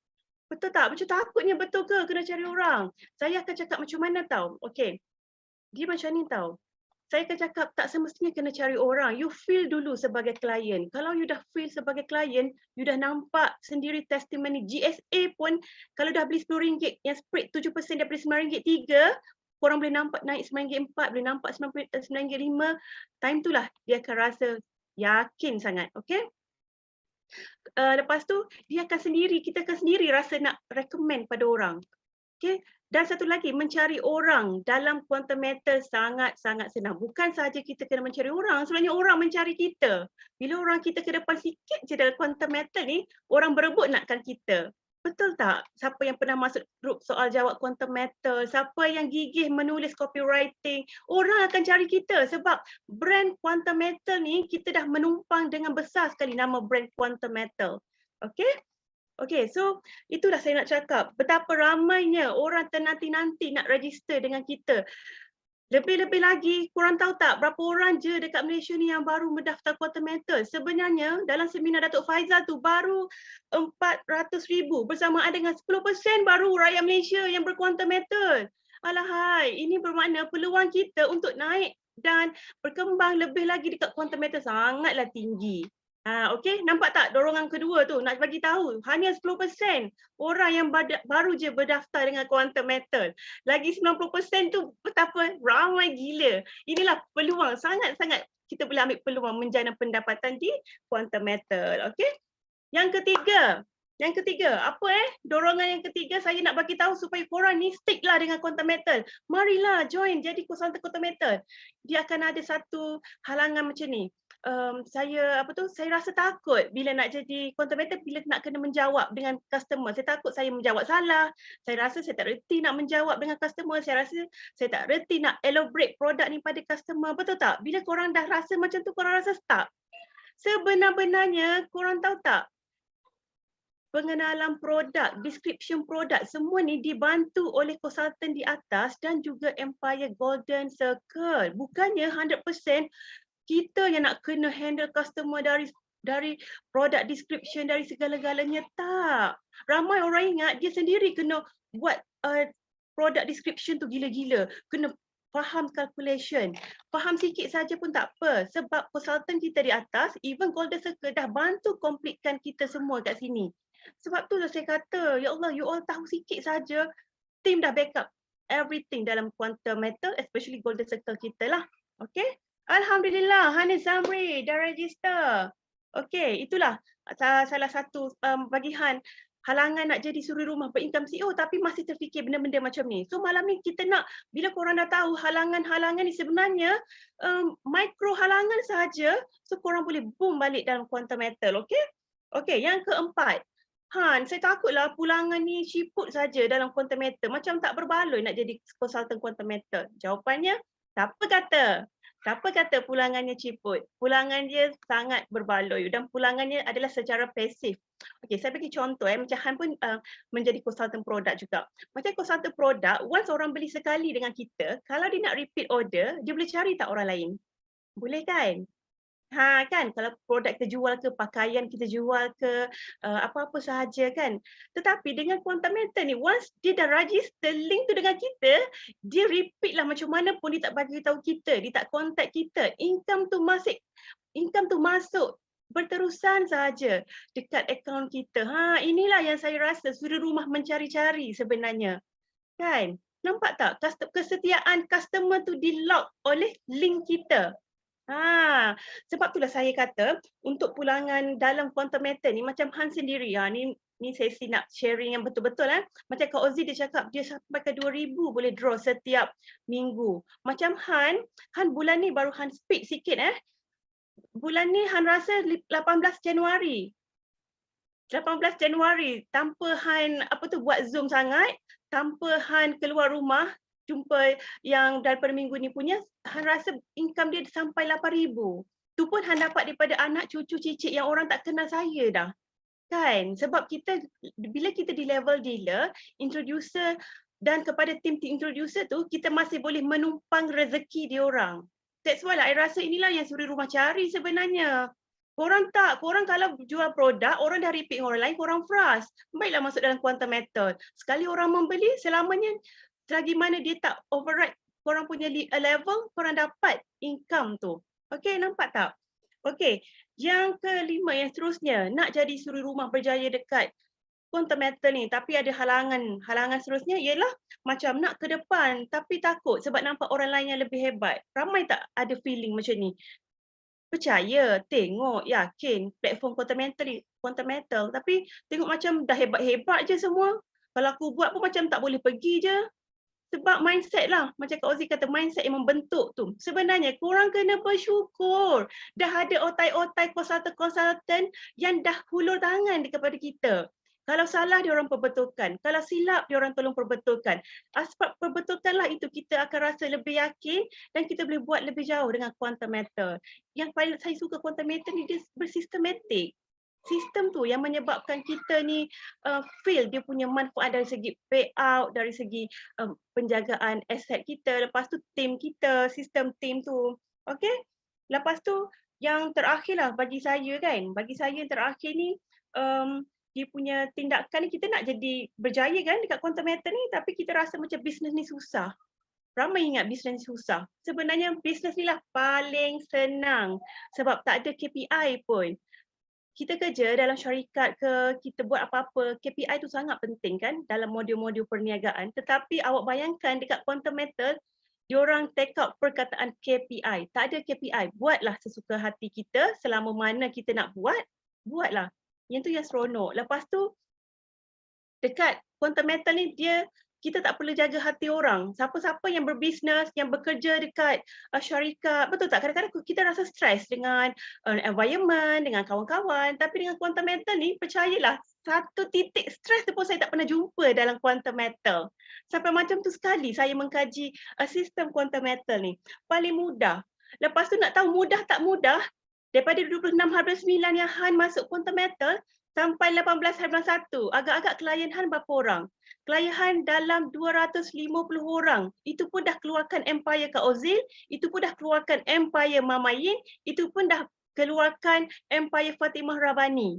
Betul tak? Macam takutnya betul ke kena cari orang? Saya akan cakap macam mana tau. Okey. Dia macam ni tau. Saya akan cakap tak semestinya kena cari orang. You feel dulu sebagai klien. Kalau you dah feel sebagai klien, you dah nampak sendiri testimoni GSA pun kalau dah beli RM10, yang spread 7% daripada RM9.3, korang boleh nampak naik RM9.4, boleh nampak RM9.5. Time tu lah dia akan rasa yakin sangat. Okay? Lepas tu, kita akan sendiri rasa nak recommend pada orang. Okay? Dan satu lagi, mencari orang dalam quantum metal sangat-sangat senang. Bukan sahaja kita kena mencari orang, sebenarnya orang mencari kita. Bila orang kita ke depan sikit je dalam quantum metal ni, orang berebut nakkan kita. Betul tak? Siapa yang pernah masuk grup soal jawab quantum metal, siapa yang gigih menulis copywriting, orang akan cari kita sebab brand quantum metal ni kita dah menumpang dengan besar sekali nama brand quantum metal. Okay? Okay, so itulah saya nak cakap. Betapa ramainya orang ternanti-nanti nak register dengan kita. Lebih-lebih lagi, korang tahu tak berapa orang je dekat Malaysia ni yang baru mendaftar quantum metal? Sebenarnya dalam seminar Datuk Faizal tu baru 400,000 bersamaan dengan 10% baru rakyat Malaysia yang berquantum metal. Alahai, ini bermakna peluang kita untuk naik dan berkembang lebih lagi dekat quantum metal sangatlah tinggi. Okey, nampak tak dorongan kedua tu nak bagi tahu hanya 10% orang yang baru je berdaftar dengan quantum metal. Lagi 90% tu betapa ramai gila. Inilah peluang sangat-sangat kita boleh ambil peluang menjana pendapatan di quantum metal. Okey. Yang ketiga, apa dorongan yang ketiga saya nak bagi tahu supaya korang ni stick lah dengan quantum metal. Marilah join jadi konsultan quantum metal. Dia akan ada satu halangan macam ni. Saya rasa takut bila nak jadi quantum metal, bila nak kena menjawab dengan customer. Saya takut saya menjawab salah. Saya rasa saya tak reti nak menjawab dengan customer. Saya rasa saya tak reti nak elaborate produk ni pada customer. Betul tak? Bila korang dah rasa macam tu, korang rasa stuck. Sebenar-benarnya korang tahu tak? pengenalan produk, description produk, semua ni dibantu oleh konsultan di atas dan juga Empire Golden Circle. Bukannya 100% kita yang nak kena handle customer dari product description, dari segala-galanya, tak. Ramai orang ingat dia sendiri kena buat product description tu gila-gila, kena faham calculation. Faham sikit saja pun tak apa, sebab konsultan kita di atas, even Golden Circle dah bantu completekan kita semua kat sini. Sebab tu lah saya kata, ya Allah, you all tahu sikit saja, team dah backup everything dalam quantum metal, especially Golden Circle kita lah. Okay? Alhamdulillah, Hanis Zamri dah register. Okay, itulah salah satu bagian halangan nak jadi suri rumah berincome CEO tapi masih terfikir benda-benda macam ni. So malam ni kita nak, bila korang dah tahu halangan-halangan ni sebenarnya micro halangan sahaja, so korang boleh boom balik dalam quantum metal, okay? Okay, yang keempat. Han, saya takutlah pulangan ni ciput saja dalam quantum metal. Macam tak berbaloi nak jadi konsultan quantum metal. Jawapannya, siapa kata pulangannya ciput? Pulangan dia sangat berbaloi dan pulangannya adalah secara pasif. Okey, saya bagi contoh macam Han pun menjadi konsultan produk juga. Macam konsultan produk, once orang beli sekali dengan kita, kalau dia nak repeat order, dia boleh cari tak orang lain? Boleh kan? Kan, kalau produk kita jual ke, pakaian kita jual ke, apa-apa sahaja kan. Tetapi dengan quantum metal ni, once dia dah register link tu dengan kita, dia repeat lah macam mana pun dia tak bagi tahu kita, dia tak contact kita. Income tu masuk berterusan sahaja dekat akaun kita. Inilah yang saya rasa suri rumah mencari-cari sebenarnya. Kan? Nampak tak? Kesetiaan customer tu di-lock oleh link kita. Sebab itulah saya kata untuk pulangan dalam quantum metal ni macam Han sendiri, ni sesi nak sharing yang betul-betul Macam Kak Ozi dia cakap dia sampai ke 2,000 boleh draw setiap minggu. Macam Han bulan ni baru Han speak sikit Bulan ni Han rasa 18 Januari tanpa Han buat Zoom sangat, tanpa Han keluar rumah jumpa yang daripada minggu ni punya, Han rasa income dia sampai 8,000. Tu pun Han dapat daripada anak cucu cicit yang orang tak kenal saya dah. Kan? Sebab bila kita di level dealer, introducer dan kepada tim introducer tu, kita masih boleh menumpang rezeki diorang. That's why lah, I rasa inilah yang suri rumah cari sebenarnya. Korang kalau jual produk, orang dah repeat orang lain, korang frust. Baiklah masuk dalam quantum metal. Sekali orang membeli, selamanya selagi mana dia tak override korang punya level, korang dapat income tu. Okay, nampak tak? Okay, yang kelima, yang seterusnya, nak jadi suri rumah berjaya dekat quantum metal ni, tapi ada halangan. Halangan seterusnya ialah macam nak ke depan, tapi takut sebab nampak orang lain yang lebih hebat. Ramai tak ada feeling macam ni? Percaya, tengok, yakin platform quantum metal, tapi tengok macam dah hebat-hebat je semua. Kalau aku buat pun macam tak boleh pergi je. Sebab mindset lah, macam Kak Ozi kata, mindset yang membentuk tu. Sebenarnya korang kena bersyukur. Dah ada otai-otai konsultan yang dah hulur tangan kepada kita. Kalau salah, diorang perbetulkan. Kalau silap, diorang tolong perbetulkan. Sebab perbetulkanlah itu, kita akan rasa lebih yakin dan kita boleh buat lebih jauh dengan quantum metal. Yang paling saya suka quantum metal ni, dia bersistematik. Sistem tu yang menyebabkan kita ni feel dia punya manfaat dari segi payout, dari segi penjagaan aset kita, lepas tu tim kita, sistem tim tu. Okay? Lepas tu yang terakhir lah bagi saya kan, yang terakhir ni dia punya tindakan ni, kita nak jadi berjaya kan dekat quantum metal ni, tapi kita rasa macam bisnes ni susah. Ramai ingat bisnes ni susah. Sebenarnya bisnes ni lah paling senang sebab tak ada KPI pun. Kita kerja dalam syarikat ke, kita buat apa-apa, KPI tu sangat penting kan dalam modul-modul perniagaan. Tetapi awak bayangkan dekat quantum metal, diorang take out perkataan KPI. Tak ada KPI. Buatlah sesuka hati kita, selama mana kita nak buatlah. Yang tu yang seronok. Lepas tu, dekat quantum metal ni, kita tak perlu jaga hati orang. Siapa-siapa yang berbisnes, yang bekerja dekat syarikat, betul tak? Kadang-kadang kita rasa stres dengan environment, dengan kawan-kawan. Tapi dengan quantum metal ni, percayalah, satu titik stres tu pun saya tak pernah jumpa dalam quantum metal. Sampai macam tu sekali saya mengkaji sistem quantum metal ni. Paling mudah. Lepas tu nak tahu mudah tak mudah, daripada 26 hari 9 yang Han masuk quantum metal, sampai 18-1. Agak-agak klien Han berapa orang? Klien Han dalam 250 orang. Itu pun dah keluarkan empire Kak Ozil, itu pun dah keluarkan empire Mama Yin, itu pun dah keluarkan empire Fatimah Rabani.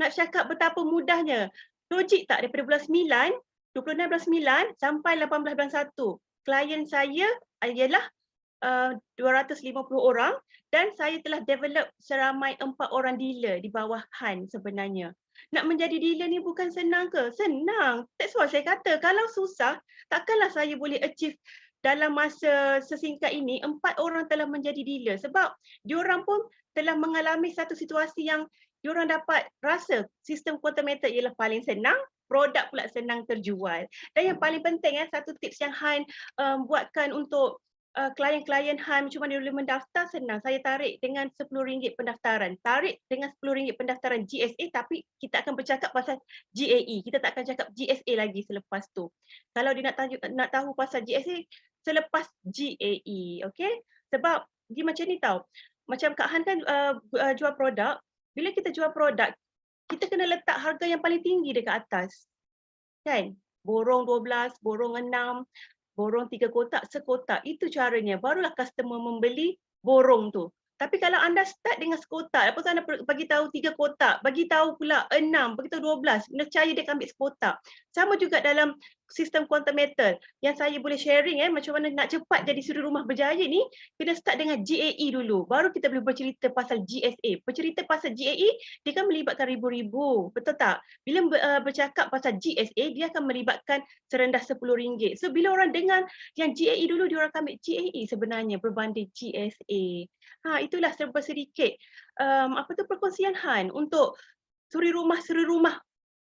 Nak cakap betapa mudahnya. Logik tak daripada bulan 9, 26 bulan 9 sampai 18 bulan 1. Klien saya ialah 250 orang dan saya telah develop seramai 4 orang dealer di bawah Han sebenarnya. Nak menjadi dealer ni bukan senang ke? Senang. That's why saya kata kalau susah, takkanlah saya boleh achieve dalam masa sesingkat ini 4 orang telah menjadi dealer sebab diorang pun telah mengalami satu situasi yang diorang dapat rasa sistem quantum method ialah paling senang, produk pula senang terjual. Dan yang paling penting satu tips yang Han buatkan untuk klien-klien Han macam mana boleh mendaftar senang. Saya tarik dengan RM10 pendaftaran. Tarik dengan RM10 pendaftaran GSA tapi kita akan bercakap pasal GAE. Kita tak akan cakap GSA lagi selepas tu. Kalau dia nak tahu pasal GSA selepas GAE, okey? Sebab dia macam ni tau. Macam Kak Han kan jual produk. Bila kita jual produk, kita kena letak harga yang paling tinggi dekat atas. Kan? Borong 12, borong 6, borong 3 kotak, sekotak. Itu caranya. Barulah customer membeli borong tu. Tapi kalau anda start dengan sekotak, lepas tu anda bagi tahu 3 kotak, bagi tahu pula 6, bagi tahu 12, percaya dia akan ambil sekotak. Sama juga dalam sistem quantum method yang saya boleh sharing macam mana nak cepat jadi suri rumah berjaya ni, kena start dengan GAE dulu. Baru kita boleh bercerita pasal GSA. Bercerita pasal GAE, dia kan melibatkan ribu-ribu. Betul tak? Bila bercakap pasal GSA, dia akan melibatkan serendah RM10. So bila orang dengar yang GAE dulu, dia orang akan ambil GAE sebenarnya berbanding GSA. Itulah serba sedikit perkongsian Han untuk suri rumah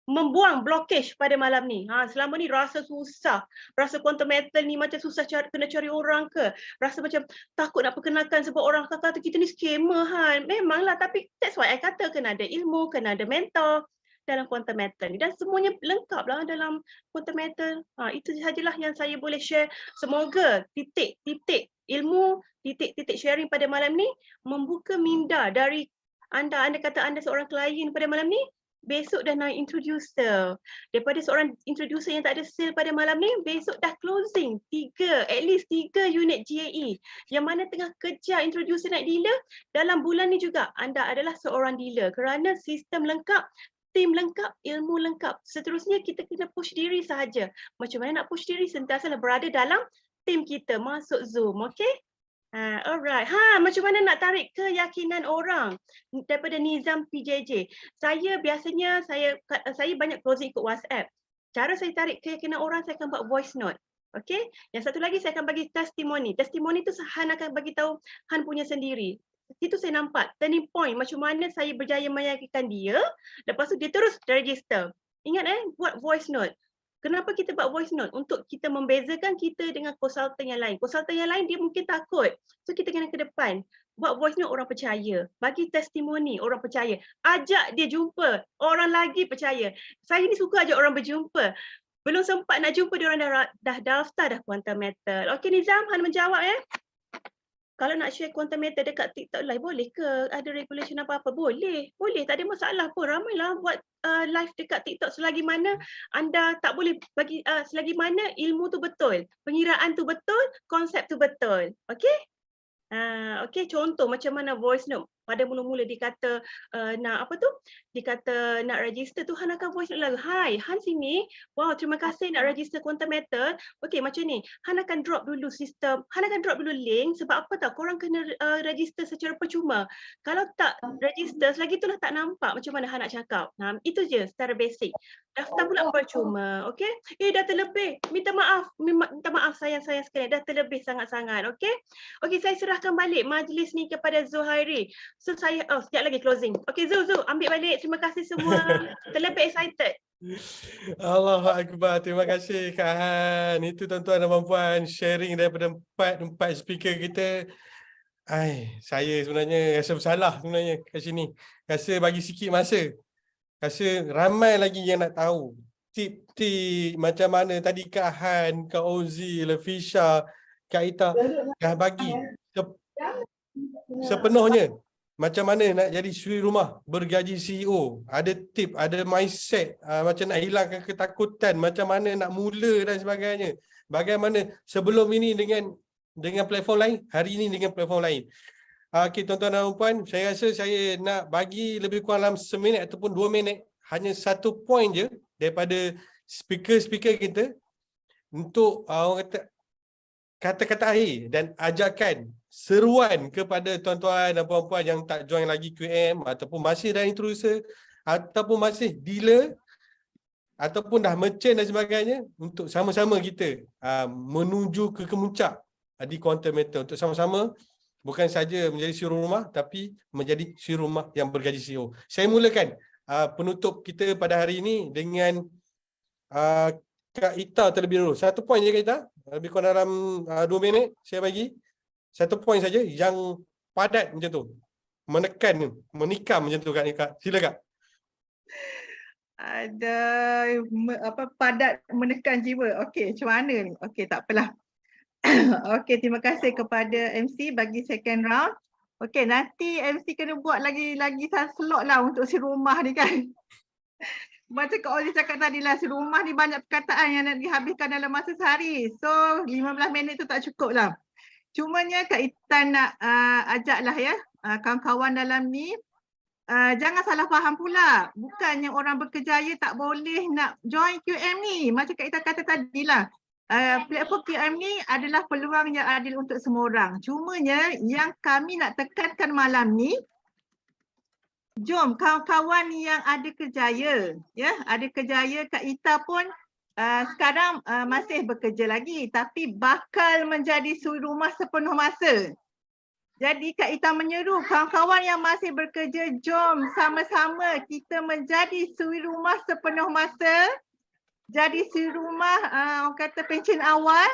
membuang blockage pada malam ni. Selama ni rasa susah, rasa quantum method ni macam susah kena cari orang ke, rasa macam takut nak perkenalkan sebab orang kata kita ni scammer Han. Memanglah, tapi that's why I kata kena ada ilmu, kena ada mentor dalam quantum method ni dan semuanya lengkaplah dalam quantum method. Itu sajalah yang saya boleh share. Semoga titik-titik ilmu, titik-titik sharing pada malam ni membuka minda dari anda. Anda kata anda seorang klien pada malam ni, besok dah naik introducer. Daripada seorang introducer yang tak ada sale pada malam ni, besok dah closing at least 3 unit GAE. Yang mana tengah kejar introducer naik dealer, dalam bulan ni juga anda adalah seorang dealer kerana sistem lengkap, tim lengkap, ilmu lengkap. Seterusnya kita kena push diri sahaja. Macam mana nak push diri? Sentiasa berada dalam tim kita, masuk Zoom, okey? Alright. Macam mana nak tarik keyakinan orang daripada Nizam PJJ? Saya biasanya saya banyak closing ikut WhatsApp. Cara saya tarik keyakinan orang, saya akan buat voice note. Okey? Yang satu lagi saya akan bagi testimoni. Testimoni tu Han akan bagi tahu Han punya sendiri. Situ saya nampak turning point macam mana saya berjaya meyakinkan dia. Lepas tu dia terus register. Ingat buat voice note. Kenapa kita buat voice note? Untuk kita membezakan kita dengan konsultan yang lain. Konsultan yang lain dia mungkin takut. So kita kena ke depan. Buat voice note orang percaya. Bagi testimoni orang percaya. Ajak dia jumpa. Orang lagi percaya. Saya ni suka ajak orang berjumpa. Belum sempat nak jumpa, dia orang dah daftar dah quantum method. Okey Nizam, Han menjawab Kalau nak share quantum method dekat TikTok live boleh ke? Ada regulation apa-apa? Boleh. Boleh, tak ada masalah pun. Ramailah buat live dekat TikTok selagi mana anda tak boleh bagi selagi mana ilmu tu betul, pengiraan tu betul, konsep tu betul. Okey? Okey, contoh macam mana voice note. Pada mula-mula dikata nak dikata nak register tu, Han akan voice note lagi. Hai, Han sini. Wow, terima kasih nak register quantum method. Okey, macam ni. Han akan drop dulu sistem. Han akan drop dulu link sebab apa tahu? Korang kena register secara percuma. Kalau tak register, selagi itulah tak nampak macam mana Han nak cakap. Itu je secara basic. Daftar pula percuma. Okey? Dah terlebih. Minta maaf sayang-sayang sekali. Dah terlebih sangat-sangat. Okey? Okey, saya serahkan balik majlis ni kepada Zuhairi. So saya, sekejap lagi closing. Okay Zu, ambil balik. Terima kasih semua. Terlebih excited. Allahu Akbar. Terima kasih Kak Han. Itu tuan-tuan dan puan sharing daripada empat speaker kita. Saya sebenarnya rasa bersalah sebenarnya kat sini. Rasa bagi sikit masa. Rasa ramai lagi yang nak tahu. Tip-tip macam mana tadi Kak Han, Kak Ozil, Fisha, Kak Ita dah bagi sepenuhnya. macam mana nak jadi suri rumah bergaji CEO, ada tip, ada mindset, macam nak hilangkan ketakutan, macam mana nak mula dan sebagainya. Bagaimana sebelum ini dengan platform lain, hari ini dengan platform lain. Okey, tuan-tuan dan puan, saya rasa saya nak bagi lebih kurang dalam 1 minit ataupun 2 minit, hanya 1 point je daripada speaker-speaker kita untuk orang kata kata-kata akhir dan ajakan, seruan kepada tuan-tuan dan puan-puan yang tak join lagi QM ataupun masih dah introducer ataupun masih dealer ataupun dah merchant dan sebagainya, untuk sama-sama kita menuju ke kemuncak di quantum meter, untuk sama-sama bukan saja menjadi suri rumah tapi menjadi suri rumah yang bergaji CEO. Saya mulakan penutup kita pada hari ini dengan Kak Ita terlebih dulu. 1 point je Kak Ita, lebih kurang dalam 2 minit saya bagi. 1 point saja yang padat macam tu. Menikam macam tu Kak. Sila Kak. Ada padat menekan jiwa. Okey, macam mana ni? Okey, tak apalah. Okey, terima kasih kepada MC bagi second round. Okey, nanti MC kena buat lagi slot lah untuk si rumah ni kan. Macam Kak Ozi cakap tadi lah, si rumah ni banyak perkataan yang nak dihabiskan dalam masa sehari. So 15 minit tu tak cukup lah. Cumanya Kak Ita nak ajak lah ya, kawan-kawan dalam ni, jangan salah faham pula. Bukannya orang berkejaya tak boleh nak join QM ni. Macam Kak Ita kata tadi lah, platform QM ni adalah peluang yang adil untuk semua orang. Cumanya yang kami nak tekankan malam ni, jom kawan-kawan yang ada kerjaya, ya, ada kerjaya. Kak Ita pun sekarang masih bekerja lagi tapi bakal menjadi suri rumah sepenuh masa. Jadi Kak Ita menyeru kawan-kawan yang masih bekerja, jom sama-sama kita menjadi suri rumah sepenuh masa. Jadi suri rumah orang kata pencen awal,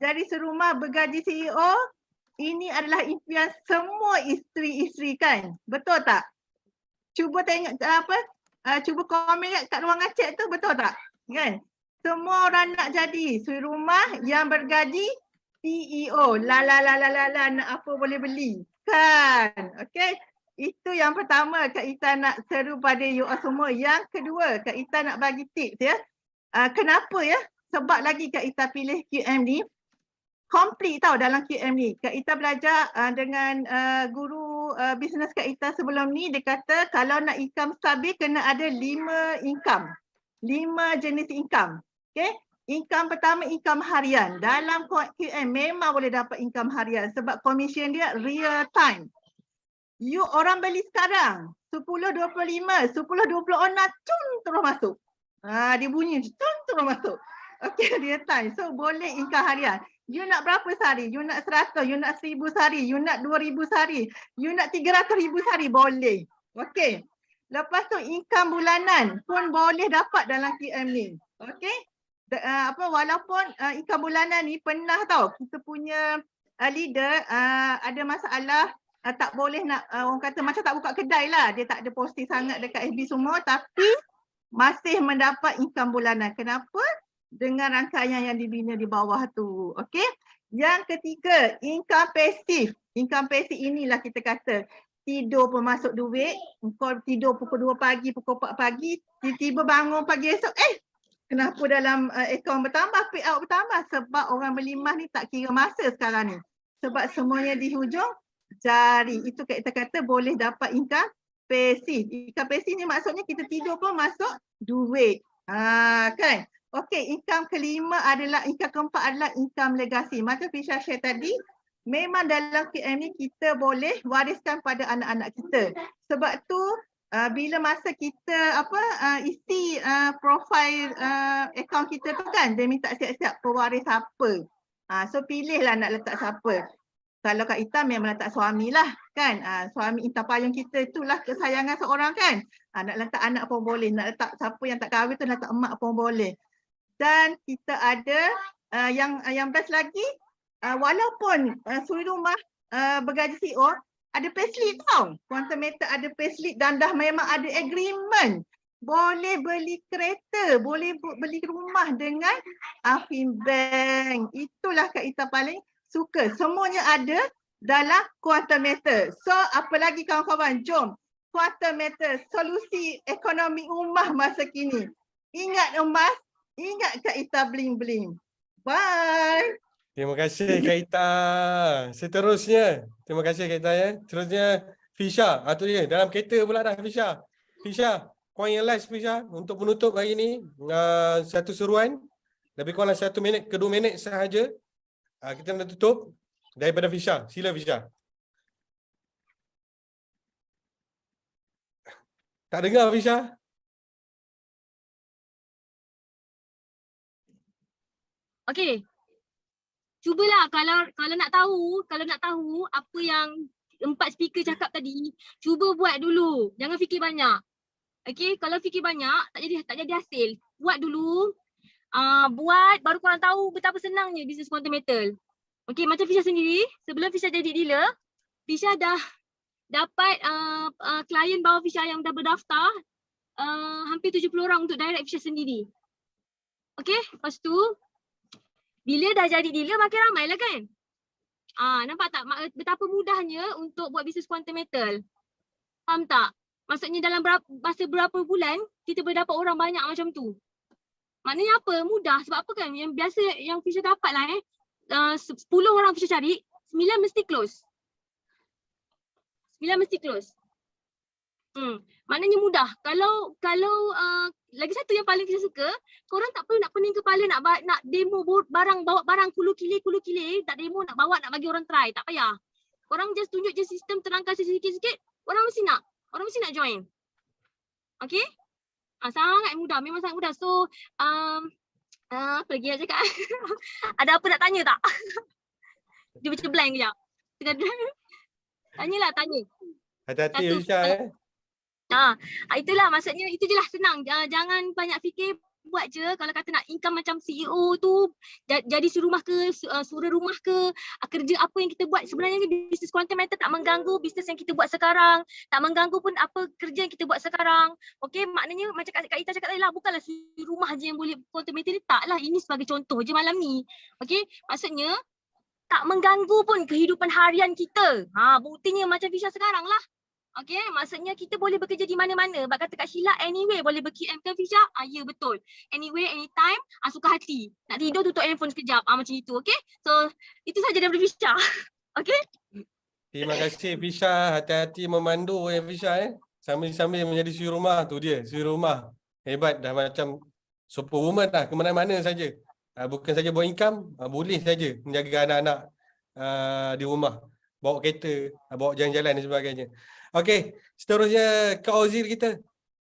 jadi suri rumah bergaji CEO. Ini adalah impian semua isteri-isteri kan? Betul tak? Cuba tengok cuba komen kat ruangan chat tu, betul tak? Kan? Semua orang nak jadi suri rumah yang bergaji CEO. Nak apa boleh beli. Kan? Okey. Itu yang pertama Kak Ita nak seru pada you all semua. Yang kedua, Kak Ita nak bagi tips ya. Kenapa ya? Sebab lagi Kak Ita pilih QM ni complete tau dalam QM ni. Kak Ita belajar dengan guru bisnes Kak Ita sebelum ni. Dia kata kalau nak income stabil kena ada 5 income. 5 jenis income. Okay? Income pertama income harian. Dalam QM memang boleh dapat income harian sebab commission dia real time. You orang beli sekarang 10.25, 10.26 cun terus masuk. Dia bunyi cun terus masuk. Okay, real time. So boleh income harian. You nak berapa sehari? You nak 100, you nak 1,000 sehari, you nak 2,000 sehari, you nak 300,000 sehari, boleh. Okey. Lepas tu income bulanan pun boleh dapat dalam QM ni. Okey. Walaupun income bulanan ni pernah tau kita punya leader ada masalah, tak boleh nak orang kata macam tak buka kedai lah. Dia tak ada posting sangat dekat FB semua tapi masih mendapat income bulanan. Kenapa? Dengan rangkaian yang dibina di bawah tu. Okey. Yang ketiga, income pasif. Income pasif inilah kita kata tidur pun masuk duit. Kau tidur pukul 2 pagi, pukul 4 pagi, tiba-tiba bangun pagi esok, kenapa dalam akaun bertambah, payout bertambah? Sebab orang berlimpah ni tak kira masa sekarang ni. Sebab semuanya di hujung jari. Itu kita kata boleh dapat income pasif. Income pasif ni maksudnya kita tidur pun masuk duit. Kan? Okey, income kelima adalah, income keempat adalah income legasi. Macam Fisha share tadi, memang dalam QM ni kita boleh wariskan pada anak-anak kita. Sebab tu bila masa kita isi profile akaun kita tu kan, dia minta siap-siap pewaris apa. So pilihlah nak letak siapa. Kalau Kak Ita memang letak suami lah kan. Suami intan payung kita itulah kesayangan seorang kan. Nak letak anak pun boleh, nak letak siapa yang tak kahwin tu letak emak pun boleh. Dan kita ada yang best lagi, walaupun suri rumah bergaji CEO, ada payslip tau. Quantum Meter ada payslip dan dah memang ada agreement. Boleh beli kereta, boleh beli rumah dengan Affin Bank. Itulah Kak Ita paling suka. Semuanya ada dalam quantum meter. So apa lagi kawan-kawan? Jom. Quantum meter, solusi ekonomi ummah masa kini. Ingat emas, ingat Kak Ita bling-bling. Bye. Terima kasih Kak Ita. Seterusnya, terima kasih Kak Ita ya. Seterusnya Fisha. Tu dia dalam kereta pula dah Fisha. Fisha, point yang last Fisha untuk menutup hari ini satu seruan lebih kurang 1 minit ke 2 minit sahaja. Kita nak tutup daripada Fisha. Sila Fisha. Tak dengar Fisha? Okey. Cubalah kalau nak tahu apa yang 4 speaker cakap tadi, cuba buat dulu. Jangan fikir banyak. Okey, kalau fikir banyak tak jadi hasil. Buat dulu. Buat baru korang tahu betapa senangnya bisnes quantum metal. Okey, macam Fisha sendiri, sebelum Fisha jadi dealer, Fisha dah dapat klien bawah Fisha yang dah berdaftar hampir 70 orang untuk direct Fisha sendiri. Okey, lepas tu bila dah jadi dealer makin ramai lah kan? Nampak tak betapa mudahnya untuk buat bisnes quantum metal? Faham tak? Maksudnya dalam masa berapa bulan kita boleh dapat orang banyak macam tu. Maknanya apa? Mudah. Sebab apa kan? Yang biasa yang Fisha dapat lah 10 orang Fisha cari, 9 mesti close. 9 mesti close. Maknanya mudah. Kalau lagi satu yang paling Fisha suka, korang tak perlu nak pening kepala nak demo barang, bawa barang kulu kile, tak demo nak bawa nak bagi orang try, tak payah. Korang just tunjuk je sistem, terangkan sikit-sikit, orang mesti nak join. Okay? Sangat mudah, memang sangat mudah. So apa lagi nak cakap? Ada apa nak tanya tak? Dia macam blank kejap. Tanyalah, tanya. Hati-hati Fisha ya. Itulah maksudnya, itu je lah, senang. Jangan banyak fikir, buat je. Kalau kata nak income macam CEO tu, jadi serumah ke, sura rumah ke, kerja apa yang kita buat. Sebenarnya bisnes quantum metal tak mengganggu bisnes yang kita buat sekarang. Tak mengganggu pun apa kerja yang kita buat sekarang. Okey, maknanya macam Kak Ita cakap tadi lah, bukanlah rumah je yang boleh quantum metal ni. Tak lah, ini sebagai contoh je malam ni. Okey, maksudnya tak mengganggu pun kehidupan harian kita. Buktinya macam Fisha sekarang lah. Okay, maksudnya kita boleh bekerja di mana-mana. Bak kata Kak Sheila, anyway boleh ber-QM ke Fisha? Ya, betul. Anyway, anytime, suka hati. Nak tidur tutup handphone sekejap, macam itu, okay? So, itu saja daripada Fisha. Okay? Terima kasih Fisha. Hati-hati memandu ya Fisha ya. Sambil-sambil menjadi suri rumah tu dia. Suri rumah. Hebat, dah macam superwoman dah, ke mana-mana saja. Bukan saja buat income, boleh saja menjaga anak-anak di rumah. Bawa kereta, bawa jalan-jalan dan sebagainya. Okey, seterusnya Kak Ozir kita.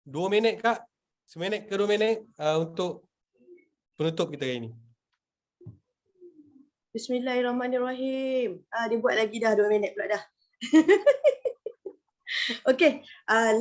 2 minit Kak. 1 minit ke 2 minit untuk penutup kita hari ini. Bismillahirrahmanirrahim. Dia buat lagi dah 2 minit pula dah. Okey,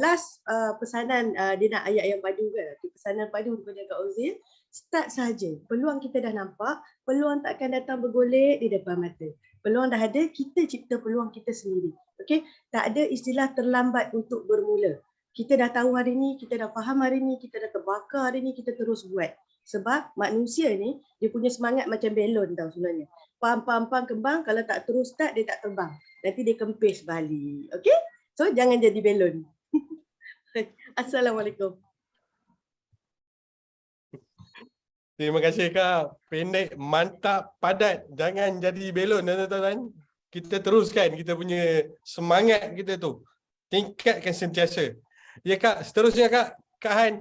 last pesanan dia nak ayat yang padu kan. Pesanan padu kepada Kak Ozir. Start saja. Peluang kita dah nampak, peluang tak akan datang bergolek di depan mata. Peluang dah ada, kita cipta peluang kita sendiri. Okey, tak ada istilah terlambat untuk bermula. Kita dah tahu hari ni, kita dah faham hari ni, kita dah terbakar hari ni, kita terus buat. Sebab manusia ni, dia punya semangat macam belon tau sebenarnya. Pam-pam-pam kembang, kalau tak terus start, dia tak terbang. Nanti dia kempis balik. Okey? So, jangan jadi belon. Assalamualaikum. Terima kasih Kak. Pendek, mantap, padat. Jangan jadi belon tuan-tuan. Kita teruskan kita punya semangat kita tu. Tingkatkan sentiasa. Ya Kak, seterusnya Kak. Kak Han,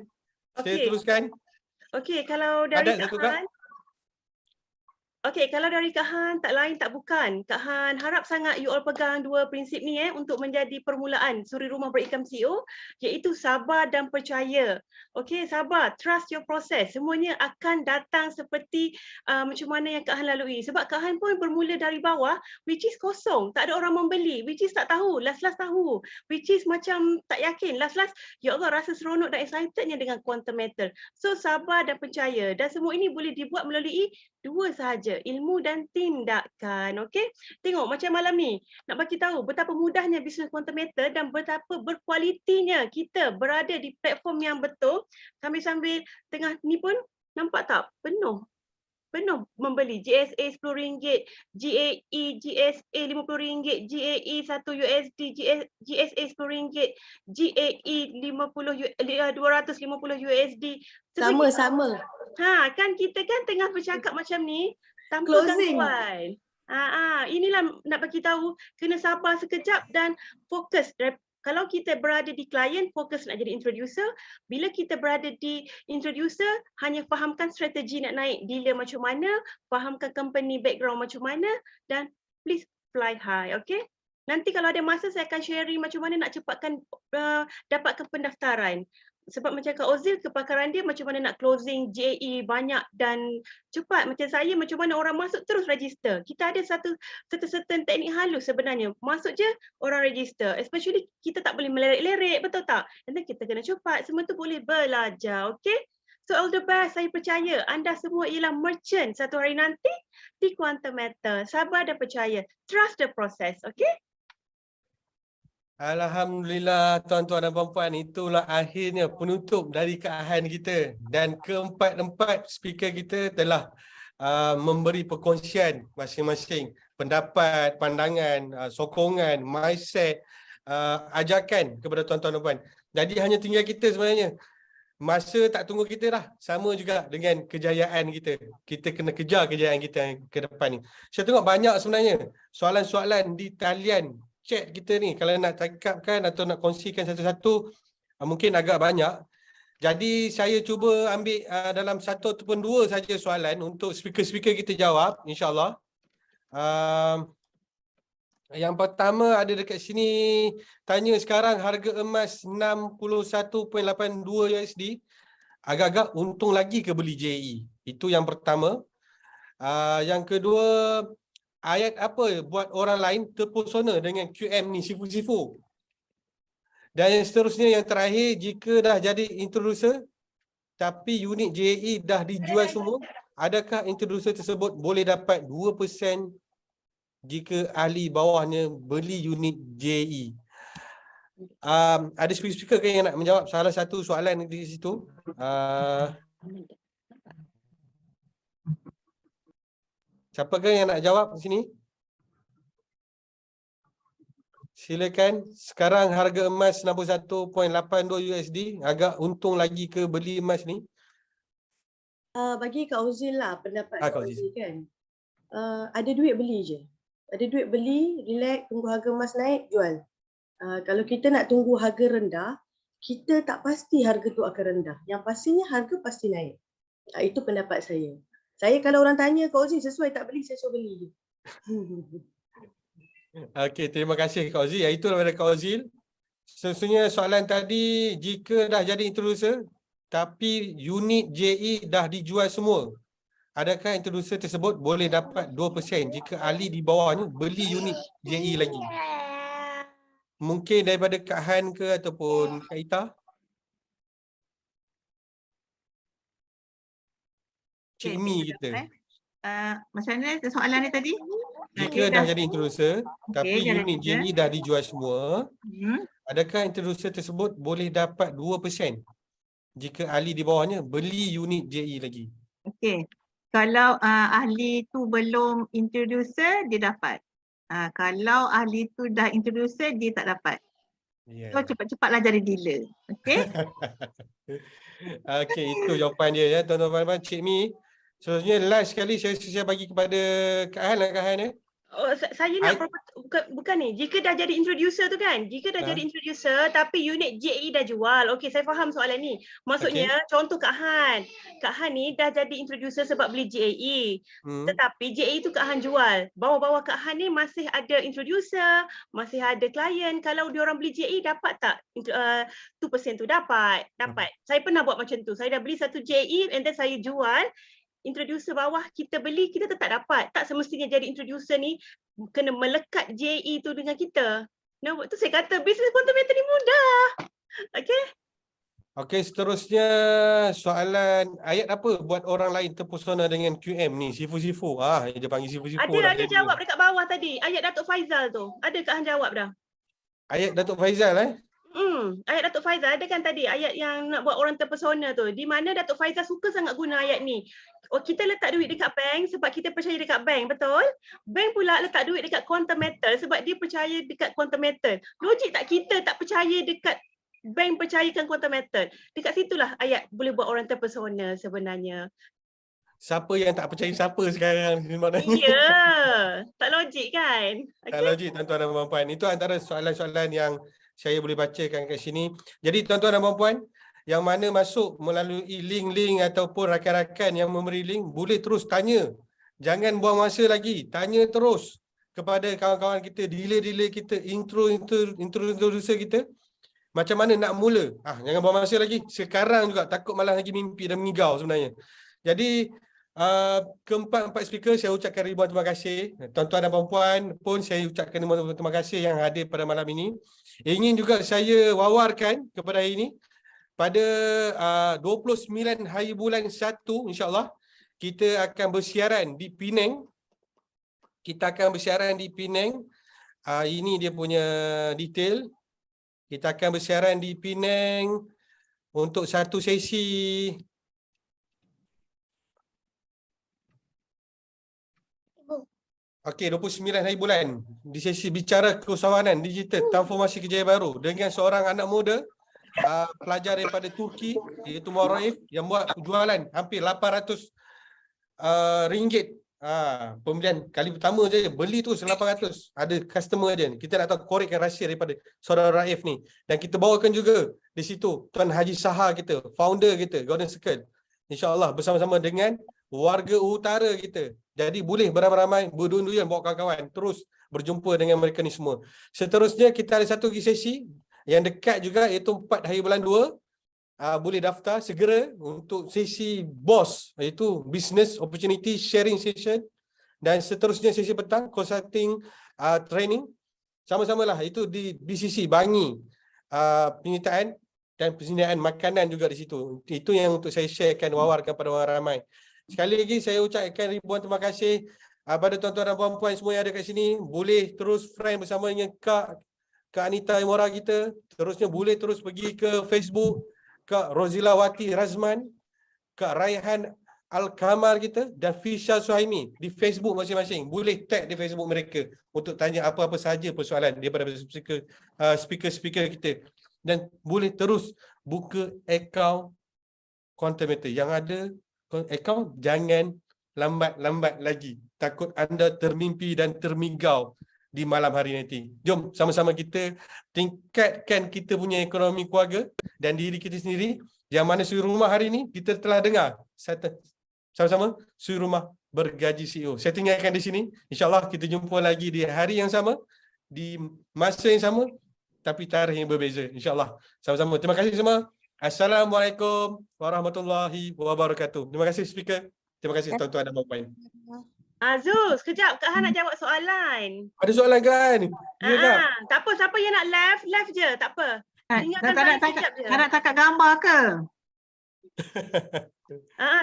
saya teruskan. Okey, kalau dari Padat Kak Han. Okey, kalau dari Kak Han, tak lain tak bukan. Kak Han harap sangat you all pegang 2 prinsip ni untuk menjadi permulaan suri rumah berincome CEO, iaitu sabar dan percaya. Okey, sabar, trust your process. Semuanya akan datang seperti macam mana yang Kak Han lalui. Sebab Kak Han pun bermula dari bawah, which is kosong, tak ada orang membeli, which is tak tahu, last-last tahu, which is macam tak yakin, last-last ya Allah rasa seronok dan excitednya dengan quantum metal. So sabar dan percaya, dan semua ini boleh dibuat melalui 2 sahaja, ilmu dan tindakan. Okey, tengok macam malam ni nak bagi tahu betapa mudahnya bisnes quantum metal dan betapa berkualitinya kita berada di platform yang betul. Sambil-sambil tengah ni pun nampak tak penuh. penuh membeli GSA RM10, GAE, GSA RM50, GAE 1 USD, GSA RM10, GAE 250 USD. Sama-sama. Kan kita kan tengah bercakap macam ni tanpa Closing. gangguan. Inilah nak bagi tahu, kena sabar sekejap dan fokus. Kalau kita berada di klien, fokus nak jadi introducer. Bila kita berada di introducer, hanya fahamkan strategi nak naik dealer macam mana, fahamkan company background macam mana, dan please fly high, okay? Nanti kalau ada masa, saya akan sharing macam mana nak cepatkan dapatkan pendaftaran. Sebab macam Kak Ozil, kepakaran dia macam mana nak closing GAE banyak dan cepat. Macam saya, macam mana orang masuk terus register. Kita ada satu certain teknik halus sebenarnya. Masuk je, orang register. Especially kita tak boleh melerik-lerik, betul tak? Nanti kita kena cepat. Semua tu boleh belajar, okay? So all the best, saya percaya anda semua ialah merchant satu hari nanti di Quantum Metal. Sabar dan percaya. Trust the process, okay? Alhamdulillah tuan-tuan dan puan-puan, itulah akhirnya penutup dari Kak Han kita, dan keempat-empat speaker kita telah memberi perkongsian masing-masing pendapat, pandangan, sokongan, mindset, ajakan kepada tuan-tuan dan puan. Jadi hanya tinggal kita sebenarnya. Masa tak tunggu kita dah, sama juga dengan kejayaan kita. Kita kena kejar kejayaan kita ke depan ni. Saya tengok banyak sebenarnya soalan-soalan di talian chat kita ni, kalau nak cakapkan atau nak kongsikan satu-satu mungkin agak banyak. Jadi saya cuba ambil dalam satu ataupun dua saja soalan untuk speaker-speaker kita jawab, insyaAllah. Yang pertama ada dekat sini, tanya sekarang harga emas 61.82 USD, agak-agak untung lagi ke beli JE? Itu yang pertama. Yang kedua, ayat apa buat orang lain terpesona dengan QM ni, sifu-sifu? Dan yang seterusnya, yang terakhir, jika dah jadi introducer tapi unit JE dah dijual semua, adakah introducer tersebut boleh dapat 2% jika ahli bawahnya beli unit JE? Ada speaker yang nak menjawab salah satu soalan di situ? Siapakah yang nak jawab di sini? Silakan. Sekarang harga emas 61.82 USD, agak untung lagi ke beli emas ni? Bagi Kak Ozil lah pendapat Kak Kak Ozil kan. Ada duit beli je. Ada duit beli, relax, tunggu harga emas naik, jual. Kalau kita nak tunggu harga rendah, kita tak pasti harga tu akan rendah. Yang pastinya harga pasti naik. Itu pendapat saya. Saya kalau orang tanya Kak Ozil sesuai tak beli, saya suruh beli je. Okey, terima kasih Kak Ozil. Itu daripada Kak Ozil. Sebenarnya soalan tadi, jika dah jadi introducer tapi unit JE dah dijual semua, adakah introducer tersebut boleh dapat 2% jika ahli di bawahnya beli unit JE lagi? Mungkin daripada Kak Han ke ataupun Kak Ita? Cik Mi kita. Macam mana soalan ni tadi? Jika dah jadi introducer tapi jadi unit introducer. JE dah dijual semua, adakah introducer tersebut boleh dapat 2% jika ahli di bawahnya beli unit JE lagi? Okey. Kalau ahli tu belum introducer, dia dapat. Kalau ahli tu dah introducer, dia tak dapat. Yeah. So cepat-cepatlah jadi dealer. Okey? Okey, itu jawapan dia ya tuan-tuan. Cik Mi, seterusnya last sekali saya bagi kepada Kak Han lah, Kak Han ya. Saya nak bukan ni, jika dah jadi introducer tu kan, jika dah jadi introducer tapi unit JE dah jual. Okey, saya faham soalan ni. Maksudnya contoh Kak Han ni dah jadi introducer sebab beli JE. Tetapi JE tu Kak Han jual. Bawah-bawah Kak Han ni masih ada introducer, masih ada klien. Kalau diorang beli JE dapat tak 2% tu? Dapat. Saya pernah buat macam tu. Saya dah beli satu JE and then saya jual. Introducer bawah kita beli, kita tetap dapat. Tak semestinya jadi introducer ni kena melekat JE tu dengan kita. Nah, tu saya kata bisnes quantum metal ni mudah. Okey. Okey, seterusnya soalan ayat apa buat orang lain terpesona dengan QM ni? Sifu-sifu. Dia panggil sifu-sifu. Ada jawab dekat bawah tadi. Ayat Datuk Faizal tu. Ada Kak Han jawab dah. Ayat Datuk Faizal Ayat Datuk Faizal ada kan tadi ayat yang nak buat orang terpesona tu. Di mana Datuk Faizal suka sangat guna ayat ni. Oh, kita letak duit dekat bank sebab kita percaya dekat bank, betul? Bank pula letak duit dekat quantum metal sebab dia percaya dekat quantum metal. Logik tak kita tak percaya dekat bank percayakan quantum metal? Dekat situlah ayat boleh buat orang terpesona sebenarnya. Siapa yang tak percaya siapa sekarang maknanya? Ya, tak logik kan? Tak logik tuan-tuan dan puan-puan. Itu antara soalan-soalan yang saya boleh bacakan kat sini. Jadi tuan-tuan dan puan-puan, yang mana masuk melalui link-link ataupun rakan-rakan yang memberi link, boleh terus tanya. Jangan buang masa lagi. Tanya terus kepada kawan-kawan kita, dealer-dealer kita, introducer kita. Macam mana nak mula? Jangan buang masa lagi. Sekarang juga, takut malah lagi mimpi dan mengigau sebenarnya. Jadi, keempat speaker saya ucapkan ribuan terima kasih. Tuan-tuan dan puan-puan pun saya ucapkan ribuan terima kasih yang hadir pada malam ini. Ingin juga saya wawarkan kepada hari ini, pada 29 hari bulan 1 insyaAllah kita akan bersiaran di Penang. Ini dia punya detail. Kita akan bersiaran di Penang untuk satu sesi. Okey, 29 hari bulan di sesi bicara keusahawanan digital transformasi kejayaan baru dengan seorang anak muda pelajar daripada Turki iaitu Muarif yang buat jualan hampir 800 ringgit. Pembelian kali pertama je beli terus 800. Ada customer dia. Kita nak tahu korekkan rahsia daripada saudara Raif ni. Dan kita bawakan juga di situ Tuan Haji Saha kita, founder kita Golden Circle. InsyaAllah bersama-sama dengan warga utara kita. Jadi boleh beramai-ramai, berduyun-duyun bawa kawan-kawan, terus berjumpa dengan mereka ni semua. Seterusnya kita ada satu lagi sesi yang dekat juga iaitu 4 hari bulan 2. Boleh daftar segera untuk sesi BOSS iaitu Business Opportunity Sharing Session. Dan seterusnya sesi petang consulting training. Sama-samalah itu di BCC Bangi, penyertaan dan persediaan makanan juga di situ. Itu yang untuk saya sharekan, wawarkan pada orang ramai. Sekali lagi saya ucapkan ribuan terima kasih pada tuan-tuan dan puan-puan semua yang ada kat sini. Boleh terus friend bersama dengan Kak Anita Imora kita. Terusnya boleh terus pergi ke Facebook Kak Rozila Wati Razman, Kak Raihan Al-Kamar kita dan Fisha Suhaimi di Facebook masing-masing. Boleh tag di Facebook mereka untuk tanya apa-apa sahaja persoalan daripada speaker-speaker kita. Dan boleh terus buka akaun Quantum Meter. Yang ada akaun jangan lambat-lambat lagi. Takut anda termimpi dan termigau di malam hari nanti. Jom sama-sama kita tingkatkan kita punya ekonomi keluarga dan diri kita sendiri. Yang mana suri rumah hari ini kita telah dengar sama-sama suri rumah bergaji CEO. Saya tinggalkan di sini. InsyaAllah kita jumpa lagi di hari yang sama, di masa yang sama, tapi tarikh yang berbeza. InsyaAllah. Sama-sama. Terima kasih semua. Assalamualaikum warahmatullahi wabarakatuh. Terima kasih speaker. Terima kasih tuan-tuan dan puan-puan. Zul, sekejap Kak Han nak jawab soalan. Ada soalan kan? Ya tak? Tak apa, siapa yang nak live je, tak apa. Tinggalkan saya sekejap je. Nak takat gambar ke?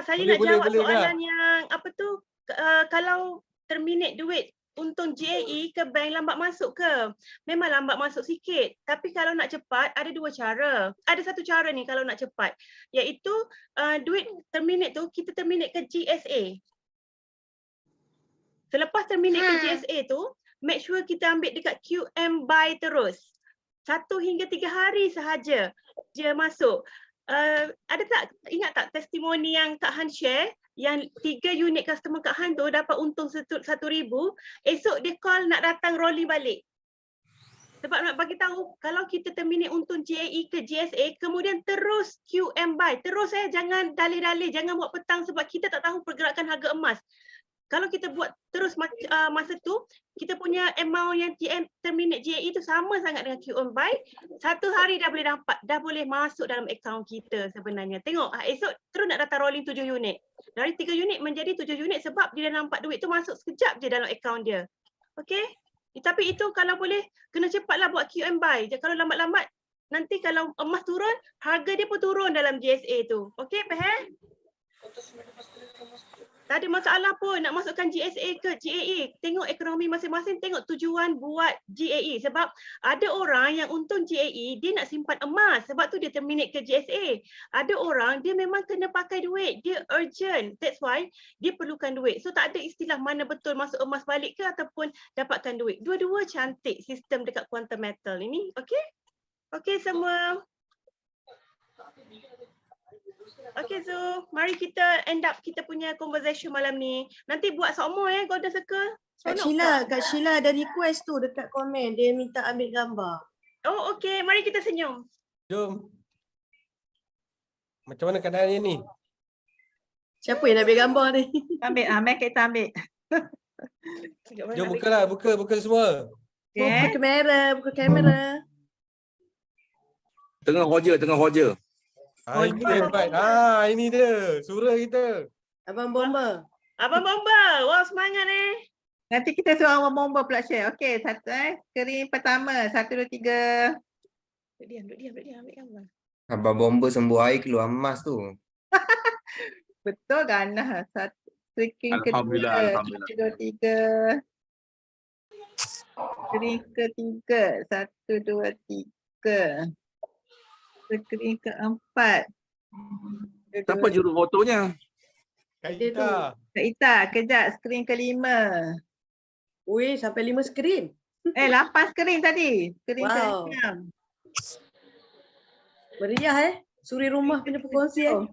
Saya nak jawab soalan yang apa tu, kalau terminate duit untung GAE ke bank lambat masuk ke? Memang lambat masuk sikit. Tapi kalau nak cepat, ada dua cara. Ada satu cara ni kalau nak cepat. Iaitu duit terminate tu, kita terminate ke GSA. Selepas terminate ke GSA tu, make sure kita ambil dekat QM buy terus. 1 hingga 3 hari sahaja dia masuk. Ada tak, ingat tak testimoni yang Kak Han share? Yang 3 unit customer Kak Han tu dapat untung 1,000, esok dia call nak datang rolling balik. Sebab nak bagi tahu kalau kita terminate untung GAE ke GSA, kemudian terus QM buy. Terus jangan dalih-dalih, jangan buat petang sebab kita tak tahu pergerakan harga emas. Kalau kita buat terus masa tu, kita punya amount yang terminate GAE tu sama sangat dengan QM buy. 1 hari dah boleh dapat, dah boleh masuk dalam akaun kita sebenarnya. Tengok, esok terus nak datang rolling 7 unit. Dari 3 unit menjadi 7 unit sebab dia dah nampak duit tu masuk sekejap je dalam akaun dia. Okey? Tapi itu kalau boleh, kena cepatlah buat QM buy. Kalau lambat-lambat, nanti kalau emas turun, harga dia pun turun dalam GSA tu. Okey, faham? Tak ada masalah pun nak masukkan GSA ke GAE. Tengok ekonomi masing-masing, tengok tujuan buat GAE. Sebab ada orang yang untung GAE, dia nak simpan emas. Sebab tu dia terminate ke GSA. Ada orang, dia memang kena pakai duit. Dia urgent. That's why dia perlukan duit. So tak ada istilah mana betul masuk emas balik ke ataupun dapatkan duit. Dua-dua cantik sistem dekat quantum metal ini. Okay? Okay semua. Okay Zu, mari kita end up kita punya conversation malam ni. Nanti buat sokmo Golden Circle. Kak Sheila ada request tu dekat komen. Dia minta ambil gambar. Oh okay, mari kita senyum. Jom. Macam mana keadaannya ni? Siapa yang nak ambil gambar ni? Ambil, Mek kita ambil. Jom bukalah, buka semua. Buka kamera, buka kamera. Tengah Roger. Ini hebat. Ini dia. Surah kita. Abang Bomba. Abang Bomba, wah semangat Nanti kita suruh Abang Bomba pula share. Okey, satu skrin pertama. 1, 2, 3. Duduk diam, ambil gambar. Abang Bomba sembuh air keluar emas tu. Betul Ganah. Skrin kedua. 1, 2, 3. Skrin ketiga. 1, 2, 3. Skrin keempat. Siapa juru fotonya? Kak Ita. Kak Ita, kejap. Skrin kelima. Weh, sampai 5 skrin. 8 skrin tadi. Skrin Wow. ke-6. Meriah Suri rumah punya perkongsian.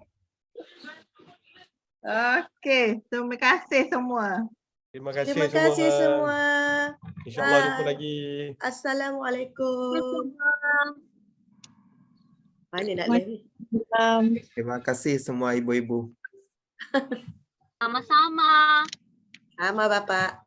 Okey, terima kasih semua. Terima kasih Terima kasih semua. InsyaAllah jumpa Bye. lagi. Assalamualaikum. Mana nak live ni? Terima kasih semua ibu-ibu. Sama-sama. Sama Bapak.